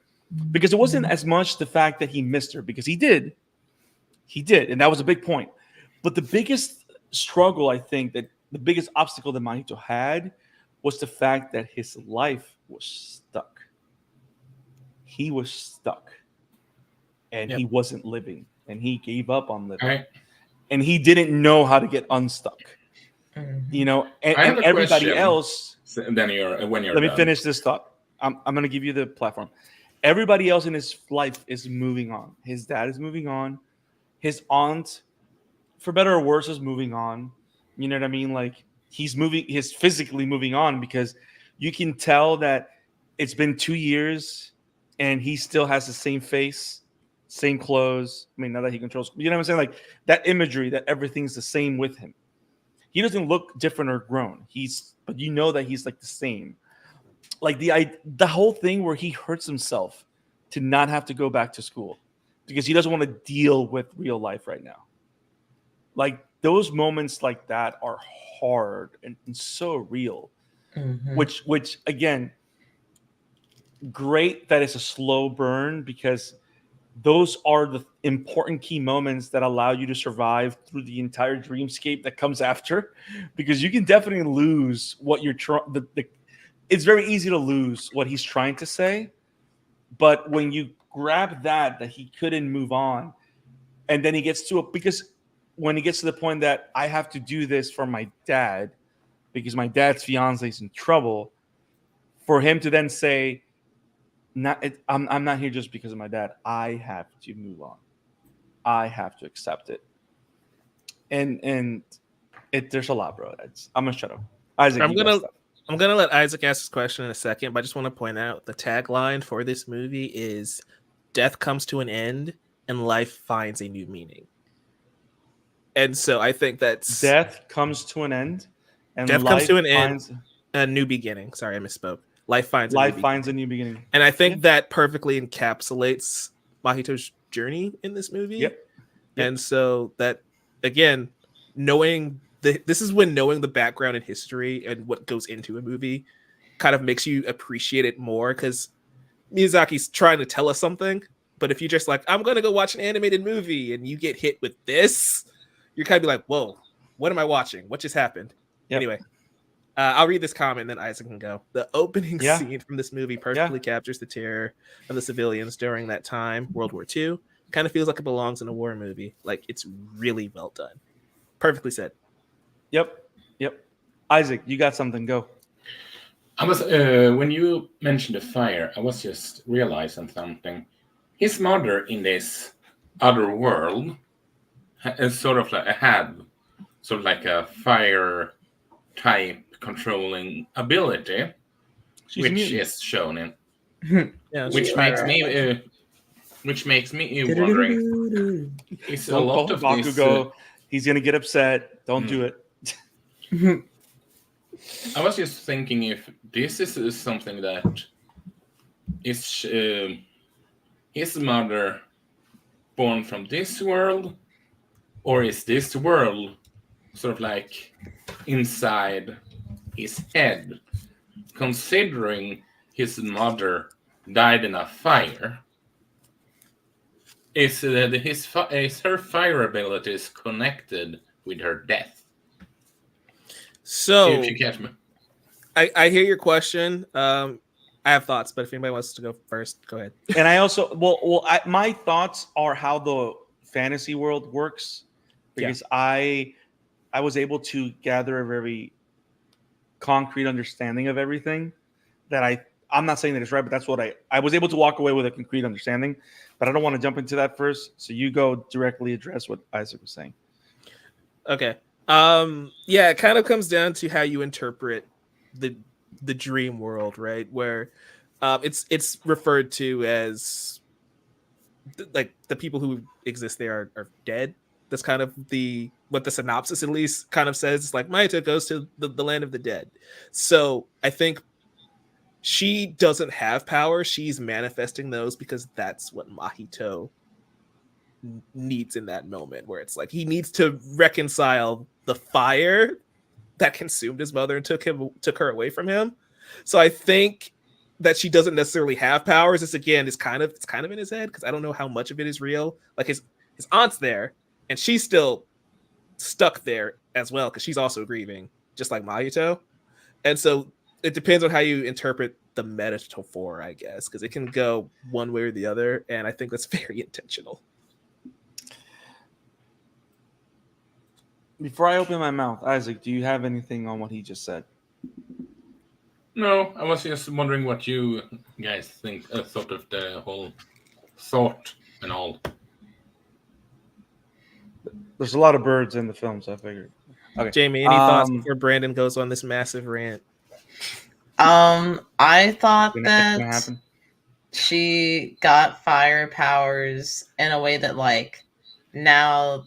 because it wasn't as much the fact that he missed her, because he did, and that was a big point. But the biggest struggle, I think, that the biggest obstacle that Mahito had was the fact that his life was stuck. He was stuck, and Yep. he wasn't living, and he gave up on living, I and he didn't know how to get unstuck. Mhm. You know, and, I have and a everybody question. else. then you're when you're Let me done. finish this thought. I'm going to give you the platform. Everybody else in his life is moving on. His dad is moving on. His aunt, for better or worse, is moving on. You know what I mean? Like he's physically moving on, because you can tell that it's been 2 years and he still has the same face, same clothes. I mean, now that he controls, you know what I'm saying? Like that imagery that everything's the same with him. He doesn't look different or grown. But you know that he's like the same. Like the whole thing where he hurts himself to not have to go back to school because he doesn't want to deal with real life right now. Like those moments like that are hard and so real. Mhm. Which again, great that it's a slow burn, because those are the important key moments that allow you to survive through the entire dreamscape that comes after, because you can definitely lose what you're trying. It's very easy to lose what he's trying to say, but when you grab that he couldn't move on, and then he gets to it, because when he gets to the point that I have to do this for my dad because my dad's fiance is in trouble, for him to then say, I'm not here just because of my dad. I have to move on. I have to accept it. And there's a lot, bro. I'm gonna shut up. Isaac, I'm you got gonna stuff. I'm gonna let Isaac ask his question in a second, but I just want to point out the tagline for this movie is "Death comes to an end and life finds a new meaning." And so I think that's Death comes to an end, and death comes life to an end, finds a new beginning. Sorry, I misspoke. Life finds a new life beginning. finds a new beginning. And I think Yeah. that perfectly encapsulates Mahito's journey in this movie. Yep. And so that, again, this is when knowing the background and history and what goes into a movie kind of makes you appreciate it more, because Miyazaki's trying to tell us something. But if you just like, I'm going to go watch an animated movie and you get hit with this, you're kind of be like, whoa, what am I watching? What just happened? Yep. Anyway. I'll read this comment and then Isaac can go. The opening Yeah. scene from this movie perfectly captures the terror of the civilians during that time, World War II. Kind of feels like it belongs in a war movie. Like, it's really well done. Perfectly said. Yep. Isaac, you got something. Go. I was when you mentioned the fire, I was just realizing something. His mother in this other world is sort of like a fire type controlling ability, She's a which mutant. is shown in, Yeah, which makes me wondering, is a Don't lot call of this. Bakugo. He's gonna get upset. Don't do it. I was just thinking if this is something that is his mother born from this world, or is this world sort of like inside his head, considering his mother died in a fire? Is her fire abilities connected with her death? So If you catch me. I hear your question. I have thoughts, but if anybody wants to go first, go ahead. And I also my thoughts are how the fantasy world works, because I was able to gather a very concrete understanding of everything that I'm not saying that it's right, but that's what I was able to walk away with a concrete understanding. But I don't want to jump into that first. So you go directly address what Isaac was saying. Okay. Yeah, it kind of comes down to how you interpret the dream world, right? Where it's referred to as like the people who exist there are dead. That's kind of what the synopsis at least kind of says. It's like Mahito goes to the land of the dead. So I think she doesn't have power. She's manifesting those because that's what Mahito needs in that moment, where it's like he needs to reconcile the fire that consumed his mother and took her away from him. So I think that she doesn't necessarily have powers. This again is kind of in his head, because I don't know how much of it is real. Like his aunt's there and she's still stuck there as well, because she's also grieving just like Mahito. And so it depends on how you interpret the metaphor, I guess, because it can go one way or the other, and I think that's very intentional. Before I open my mouth, Isaac, do you have anything on what he just said? No, I was just wondering what you guys think, thought of the whole thought and all. There's a lot of birds in the film, so I figured. Okay, Jamie, any thoughts before Brandon goes on this massive rant? I thought It's gonna that happen. she got fire powers in a way that, like, now,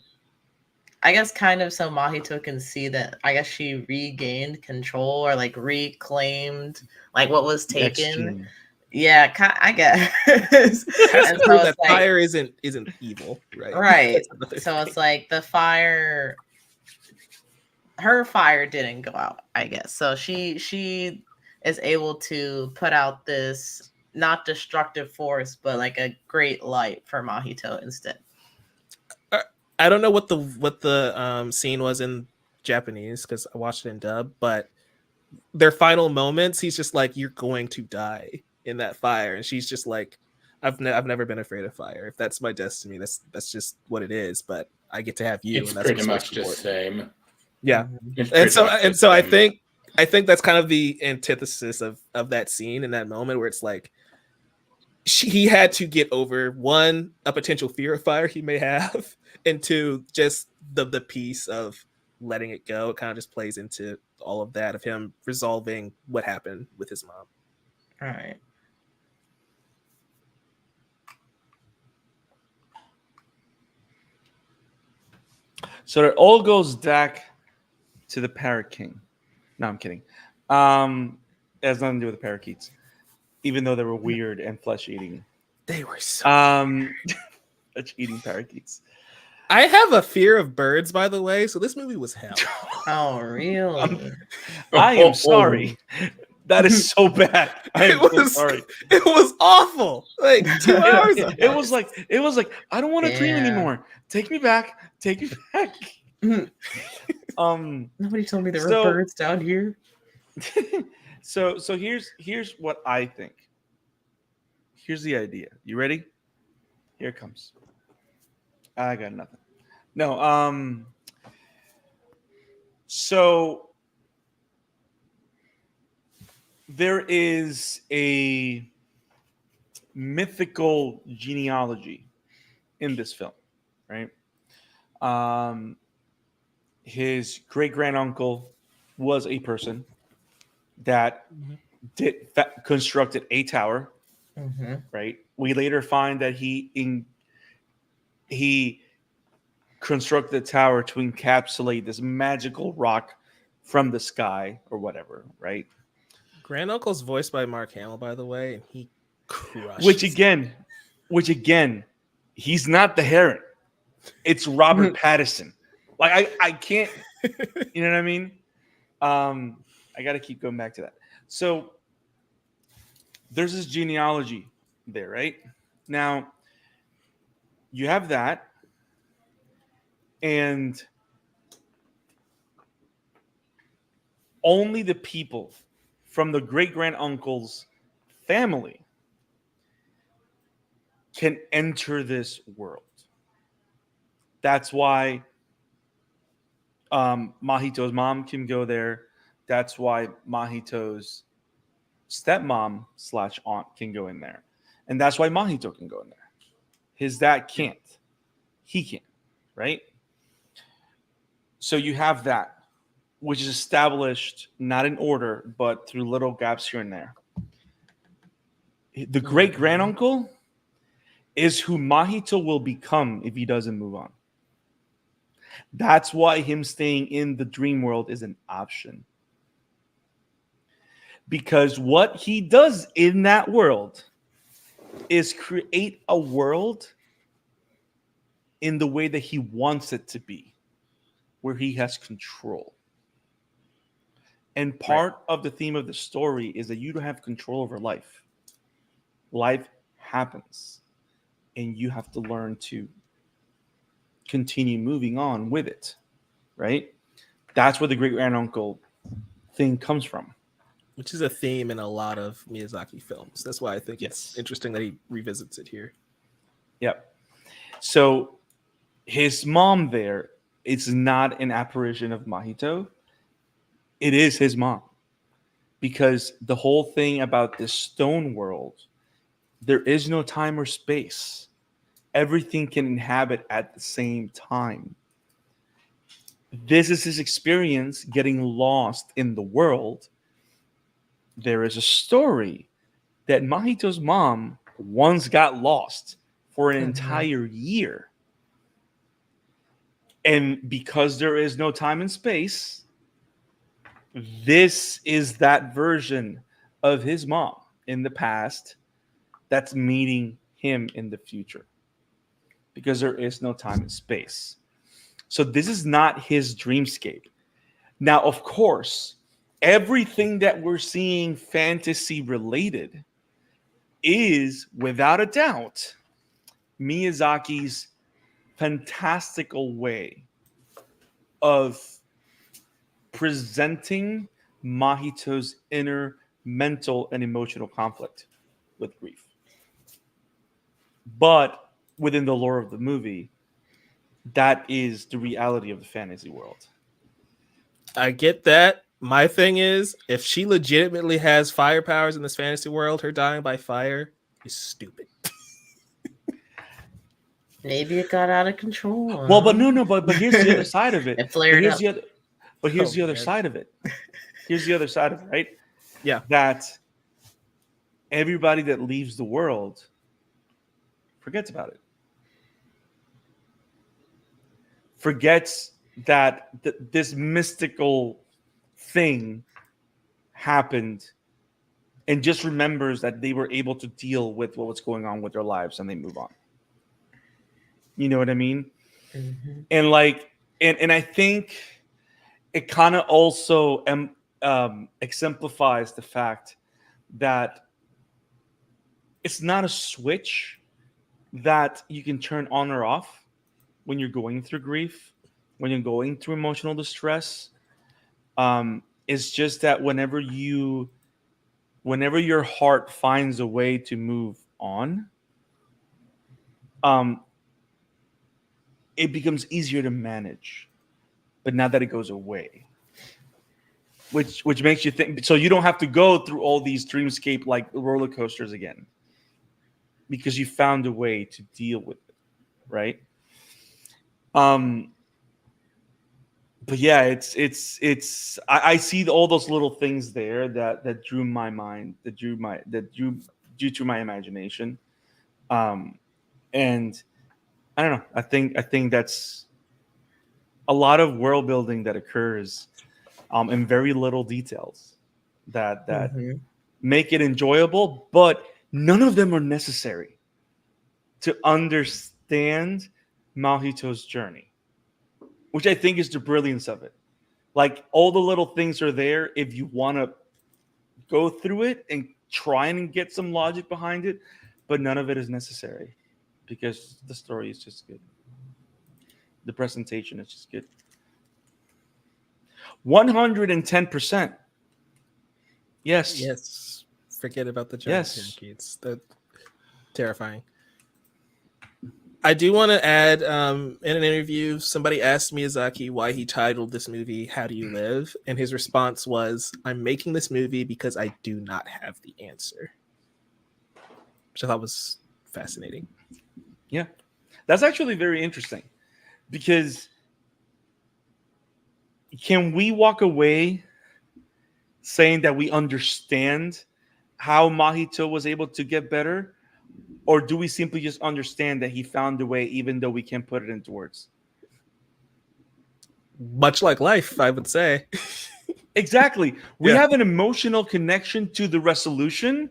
I guess kind of so Mahito can see that, I guess she regained control or like reclaimed like what was taken. Ex-genie. Yeah, I guess. Has And to prove so that it's like, fire isn't evil, right? right. That's another So thing. it's like the fire, her fire didn't go out, I guess. So she is able to put out this not destructive force, but like a great light for Mahito instead. I don't know what the scene was in Japanese because I watched it in dub, but their final moments, he's just like, "You're going to die in that fire," and she's just like, "I've never been afraid of fire. If that's my destiny, that's just what it is. But I get to have you, It's and that's pretty what's most much the important." same. Yeah, It's and so pretty much the I same. think that's kind of the antithesis of that scene in that moment where it's like he had to get over one, a potential fear of fire he may have, and two, just the piece of letting it go. It kind of just plays into all of that of him resolving what happened with his mom. All right. So it all goes back to the Parrot King. No, I'm kidding. It has nothing to do with the parakeets, even though they were weird and flesh eating. They were so Flesh eating parakeets. I have a fear of birds, by the way, so this movie was hell. Oh, really? I am sorry. That is so bad. I am so sorry. It was awful. Like 2 hours. It was like I don't want to dream anymore. Take me back. Take me back. Nobody told me there were So- birds down here. so here's what I think. Here's the idea. You ready? Here it comes. I got nothing. No, so there is a mythical genealogy in this film, right? His great granduncle was a person that constructed a tower, Mm-hmm. right? We later find that he constructed the tower to encapsulate this magical rock from the sky or whatever, right? Granduncle's voiced by Mark Hamill, by the way, and he crushes. Which again, he's not the Heron. It's Robert Pattinson. Like I can't, you know what I mean? I got to keep going back to that. So there's this genealogy there, right? Now you have that, and only the people from the great granduncle's family can enter this world. That's why Mahito's mom can go there. That's why Mahito's stepmom / aunt can go in there. And that's why Mahito can go in there. His dad can't. He can, right? So you have that, which is established not in order, but through little gaps here and there. The great granduncle is who Mahito will become if he doesn't move on. That's why him staying in the dream world is an option. Because what he does in that world is create a world in the way that he wants it to be, where he has control. And part of the theme of the story is that you don't have control over life. Life happens, and you have to learn to continue moving on with it, right? That's where the great granduncle thing comes from. which is a theme in a lot of Miyazaki films. That's why I think Yes. it's interesting that he revisits it here. Yep. So his mom there is not an apparition of Mahito. It is his mom. Because the whole thing about this stone world, there is no time or space. Everything can inhabit at the same time. This is his experience getting lost in the world. There is a story that Mahito's mom once got lost for an entire year. And because there is no time and space, this is that version of his mom in the past that's meeting him in the future. Because there is no time and space. So this is not his dreamscape. Now, of course, everything that we're seeing fantasy related is, without a doubt, Miyazaki's fantastical way of presenting Mahito's inner mental and emotional conflict with grief. But within the lore of the movie, that is the reality of the fantasy world. I get that. My thing is, if she legitimately has fire powers in this fantasy world, her dying by fire is stupid. Maybe it got out of control. Well, but here's the other side of it. It flared up. Here's the other side of it. Here's the other side of it, right? Yeah. That everybody that leaves the world forgets about it. Forgets that this mystical thing happened and just remembers that they were able to deal with what was going on with their lives and they move on. You know what I mean? Mm-hmm. And I think it kind of also exemplifies the fact that it's not a switch that you can turn on or off when you're going through grief, when you're going through emotional distress. It's just that whenever your heart finds a way to move on, it becomes easier to manage. But now that it goes away, which makes you think, so you don't have to go through all these dreamscape like roller coasters again, because you found a way to deal with it, right? But yeah, it's I see all those little things there that drew my mind, that drew to my imagination, and I don't know. I think that's a lot of world building that occurs in very little details that make it enjoyable, but none of them are necessary to understand Mahito's journey, which I think is the brilliance of it. Like, all the little things are there if you want to go through it and try and get some logic behind it, but none of it is necessary because the story is just good. The presentation is just good. 110%. Yes. Yes. Forget about the giant parakeets. That's terrifying. I do want to add, in an interview, somebody asked Miyazaki why he titled this movie How Do You Live? And his response was, I'm making this movie because I do not have the answer. Which I thought was fascinating. Yeah. That's actually very interesting. Because can we walk away saying that we understand how Mahito was able to get better? Or do we simply just understand that he found a way even though we can't put it into words? Much like life, I would say. Exactly. We have an emotional connection to the resolution,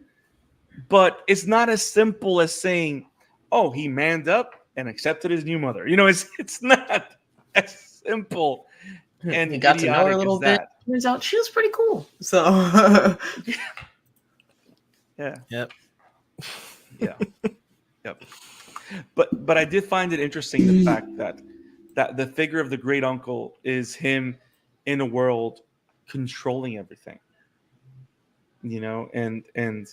but it's not as simple as saying, oh, he manned up and accepted his new mother. You know, it's not as simple. And he got to know her a little bit. Turns out she was pretty cool. So yeah. Yep. Yeah. Yep. But I did find it interesting, the fact that the figure of the great uncle is him in a world controlling everything. and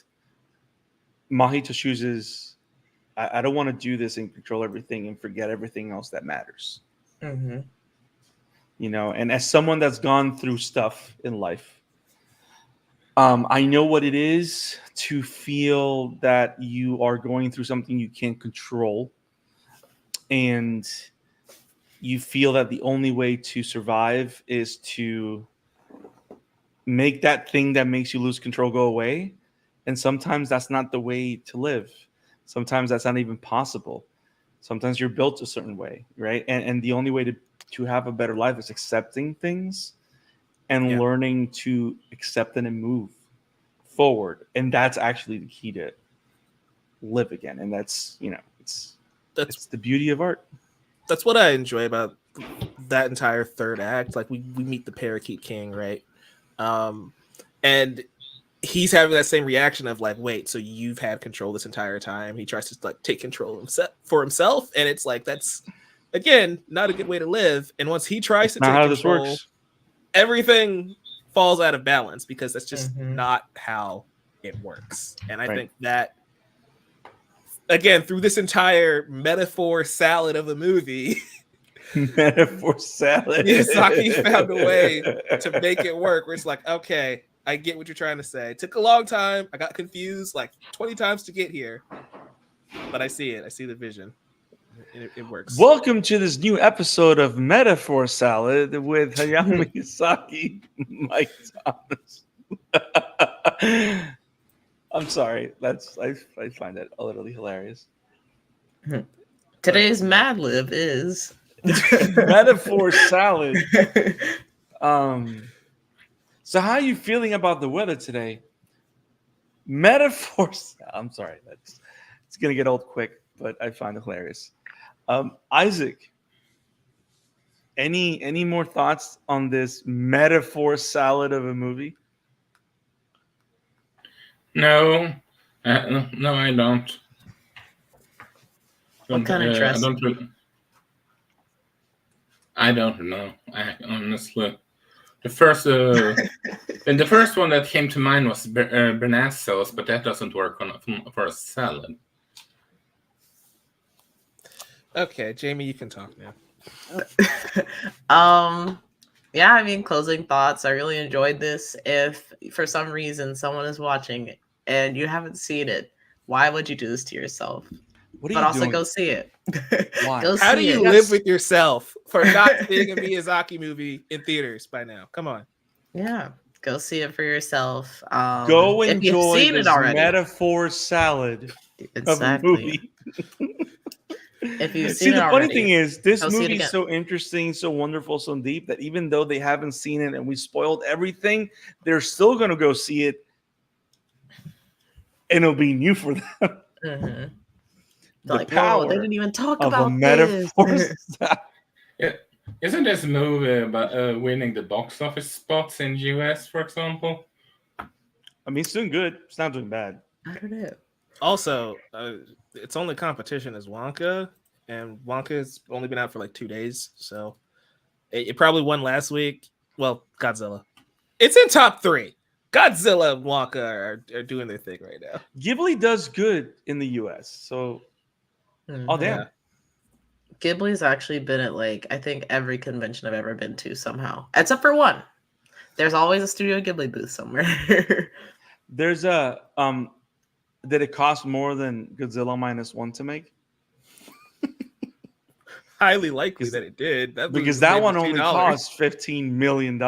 Mahito chooses, I don't want to do this and control everything and forget everything else that matters. Mm-hmm. And as someone that's gone through stuff in life, I know what it is to feel that you are going through something you can't control, and you feel that the only way to survive is to make that thing that makes you lose control go away. And sometimes that's not the way to live. Sometimes that's not even possible. Sometimes you're built a certain way, right? And the only way to have a better life is accepting things and learning to accept them and move forward. And that's actually the key to live again. And that's it's the beauty of art. That's what I enjoy about that entire third act. Like we meet the Parakeet King, right? And he's having that same reaction of like, wait, so you've had control this entire time. He tries to like take control for himself, and it's like that's again not a good way to live. And once he tries to take how control, this works. Everything falls out of balance because that's just not how it works. And I think that again, through this entire metaphor salad of a movie, metaphor salad, Miyazaki found a way to make it work. Where it's like, okay, I get what you're trying to say. It took a long time. I got confused like 20 times to get here, but I see it. I see the vision. It works. Welcome to this new episode of Metaphor Salad with Hayao Miyazaki, Mike Thomas. I'm sorry. I find that utterly hilarious. Today's Mad Lib is Metaphor Salad. So how are you feeling about the weather today? Metaphor. I'm sorry. It's gonna get old quick, but I find it hilarious. Isaac, any more thoughts on this metaphor salad of a movie? No, no, I don't. What kind of dress? I don't know. Honestly, the first the first one that came to mind was béarnaise sauce, but that doesn't work for a salad. Okay, Jamie, you can talk now. Yeah, I mean, closing thoughts. I really enjoyed this. If for some reason someone is watching it and you haven't seen it, why would you do this to yourself? What are but you also doing? go see it. Why? Go How see do you it. live with yourself for not seeing a Miyazaki movie in theaters by now? Come on. Yeah, go see it for yourself. Go if you've enjoy seen this it already. metaphor salad of a Exactly. movie. If you've See, seen it the funny already, thing is, this go see it movie is again. so interesting, so wonderful, so deep that even though they haven't seen it and we spoiled everything, they're still going to go see it, and it'll be new for them. Mm-hmm. The Like, wow, they power didn't even talk of a about metaphor this. salad. Yeah. Isn't this movie about winning the box office spots in US, for example? I mean, it's doing good. It's not doing bad. I don't know. Also, its only competition is Wonka, and Wonka's only been out for like 2 days, so it probably won last week. Well, Godzilla. It's in top 3. Godzilla and Wonka are doing their thing right now. Ghibli does good in the US. So, oh, damn. Yeah. Ghibli's actually been at like I think every convention I've ever been to somehow, except for one. There's always a Studio Ghibli booth somewhere. There's a did it cost more than Godzilla -1 to make? Highly likely that it did. Because that one only cost $15 million.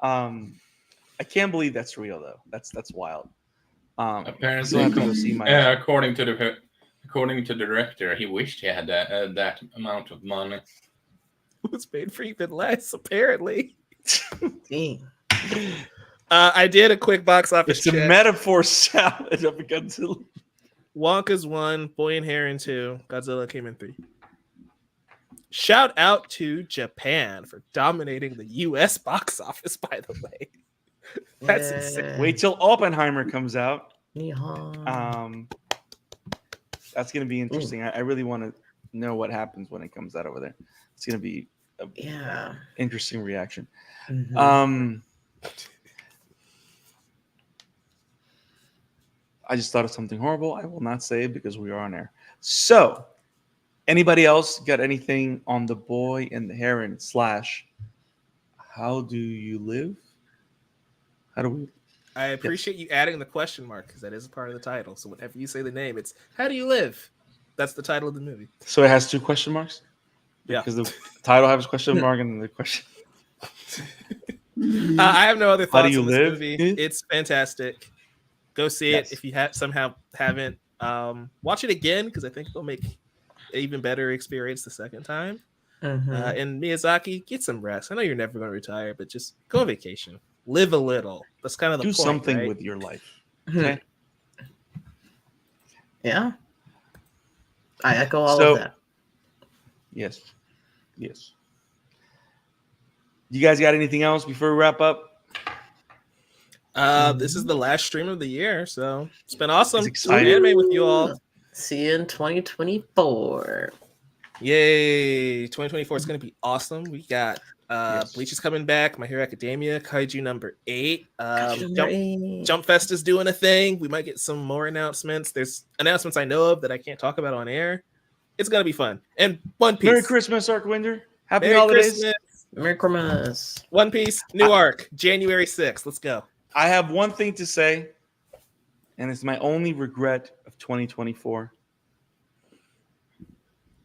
I can't believe that's real though. That's wild. Apparently, according to the director, he wished he had that amount of money. It was made for even less, apparently. Dang. I did a quick box office It's check. a metaphor salad of Godzilla. Wonka's 1, Boy and Heron 2, Godzilla came in 3. Shout out to Japan for dominating the US box office, by the way. That's insane. Wait till Oppenheimer comes out. Yeehaw. That's going to be interesting. I really want to know what happens when it comes out over there. It's going to be a interesting reaction. Mm-hmm. I just thought of something horrible. I will not say it because we are on air. So, anybody else got anything on The Boy and the Heron / How Do You Live? How do we? I appreciate you adding the question mark because that is a part of the title. So whenever you say the name, it's "How do you live?" That's the title of the movie. So it has 2 question marks? Yeah. Because the title has a question mark and the question. I have no other How do thoughts you on this live? movie. It's fantastic. Go see Yes. it if you somehow haven't. Watch it again because I think it'll make an even better experience the second time. And Miyazaki, get some rest. I know you're never going to retire, but just go on vacation. Live a little. That's kind of the Do point, something right? with your life. Okay. Yeah. I echo all of that. Yes. Yes. You guys got anything else before we wrap up? This is the last stream of the year, so it's been awesome. It's exciting. Anime with you all. See you in 2024. Yay! 2024 is going to be awesome. We got Yes. Bleach is coming back. My Hero Academia, Kaiju number 8. Number 8. Jump Fest is doing a thing. We might get some more announcements. There's announcements I know of that I can't talk about on air. It's going to be fun. And One Piece. Merry Christmas, Arcwinder. Happy Merry holidays. Christmas. Merry Christmas. One Piece, new arc, January 6th. Let's go. I have one thing to say, and it's my only regret of 2024.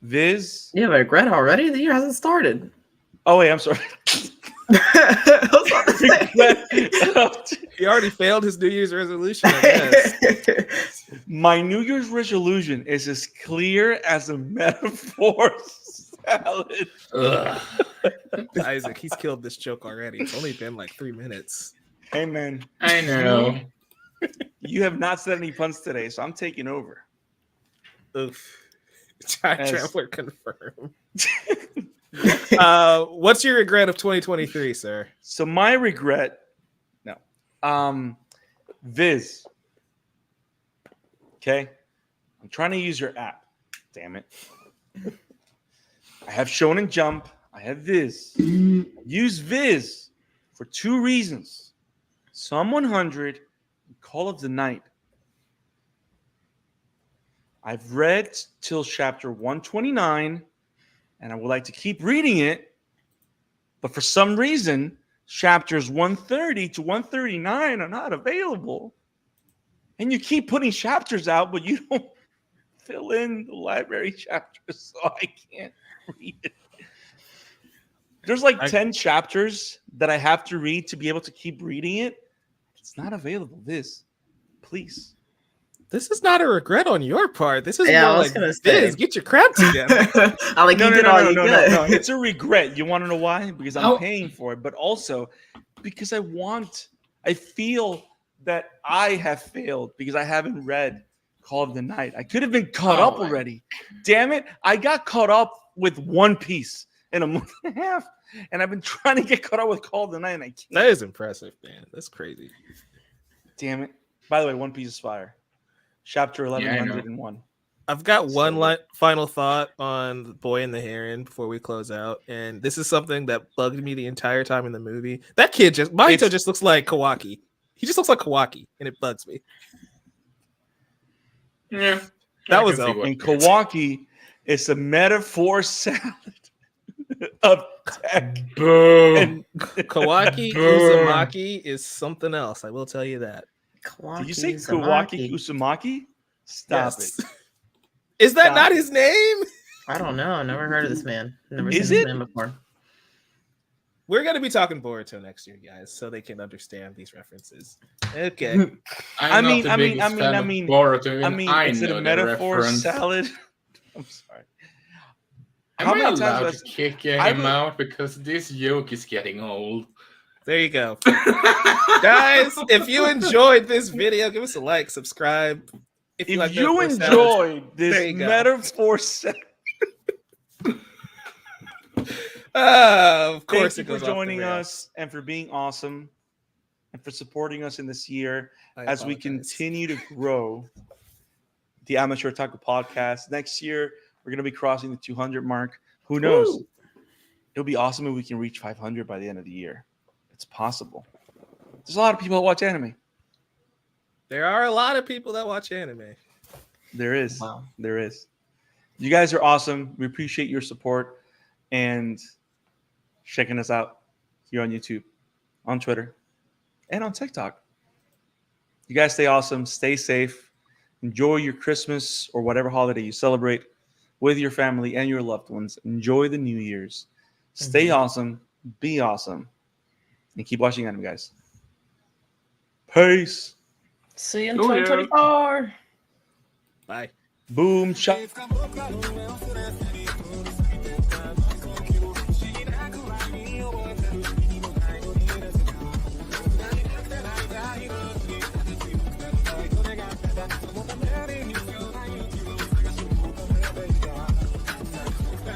Viz. You have a regret already? The year hasn't started. Oh, wait, I'm sorry. I was about to say. He already failed his New Year's resolution, I guess. My New Year's resolution is as clear as a metaphor salad. Isaac, he's killed this joke already. It's only been like 3 minutes. Hey, man. I know. You have not said any puns today, so I'm taking over. Oof. Time As- Traveler confirmed. What's your regret of 2023, sir? So my regret, Viz. Okay, I'm trying to use your app. Damn it! I have Shonen Jump. I have Viz. Use Viz for 2 reasons: Psalm 100, and Call of the Night. I've read till chapter 129, and I would like to keep reading it. But for some reason, chapters 130 to 139 are not available. And you keep putting chapters out, but you don't fill in the library chapters, so I can't read it. There's like 10 chapters that I have to read to be able to keep reading it. It's not available. Please. This is not a regret on your part. This is Yeah, I more was like gonna this. say. Get your crap together. I'm like, you did all you could. No. It's a regret. You want to know why? Because I'm Oh. paying for it, but also because I feel that I have failed because I haven't read Call of the Night. I could have been caught up already. Damn it. I got caught up with One Piece in a month and a half, and I've been trying to get caught up with Call of the Night, and I can't. That is impressive, man. That's crazy. Damn it. By the way, One Piece is fire. Chapter Yeah, I know. 1101. I've got one So- final thought on The Boy and the Heron before we close out, and this is something that bugged me the entire time in the movie. That kid Mahito just looks like Kawaki. He just looks like Kawaki, and it bugs me. Yeah. That I was can see all. what And you're Kawaki is a metaphor salad of tech. Boom. And Kawaki Burn. Uzumaki is something else. I will tell you that. did you say Kawaki Usumaki? Stop Yes. it. Is that Stop not it. his name? I don't know. I've never heard of this man. Never Is seen it? this man before. We're gonna be talking Boruto next year, guys, so they can understand these references. Okay. I mean, not the biggest fan of Boruto, I and mean, I is it know a the metaphor reference. salad? I'm sorry. Am How I many times allowed was- to kick I him would- out because this joke is getting old? There you go. Guys, if you enjoyed this video, give us a like, subscribe. If If like you metaphor salads. enjoyed There this you go. metaphor salad, Of thank course, you it for goes off the joining rails. us and for being awesome and for supporting us in this year I as we apologize. continue to grow the Amateur Otaku podcast. Next year, we're going to be crossing the 200 mark. Who knows? Woo. It'll be awesome if we can reach 500 by the end of the year. It's possible. There's a lot of people that watch anime. There are a lot of people that watch anime. There is. Wow. There is. You guys are awesome. We appreciate your support and checking us out here on YouTube, on Twitter, and on TikTok. You guys stay awesome. Stay safe. Enjoy your Christmas or whatever holiday you celebrate with your family and your loved ones. Enjoy the New Year's. Stay awesome. Be awesome. And keep watching anime, guys. Peace. See you in Oh, yeah. 2024. Bye. Boom. Shot.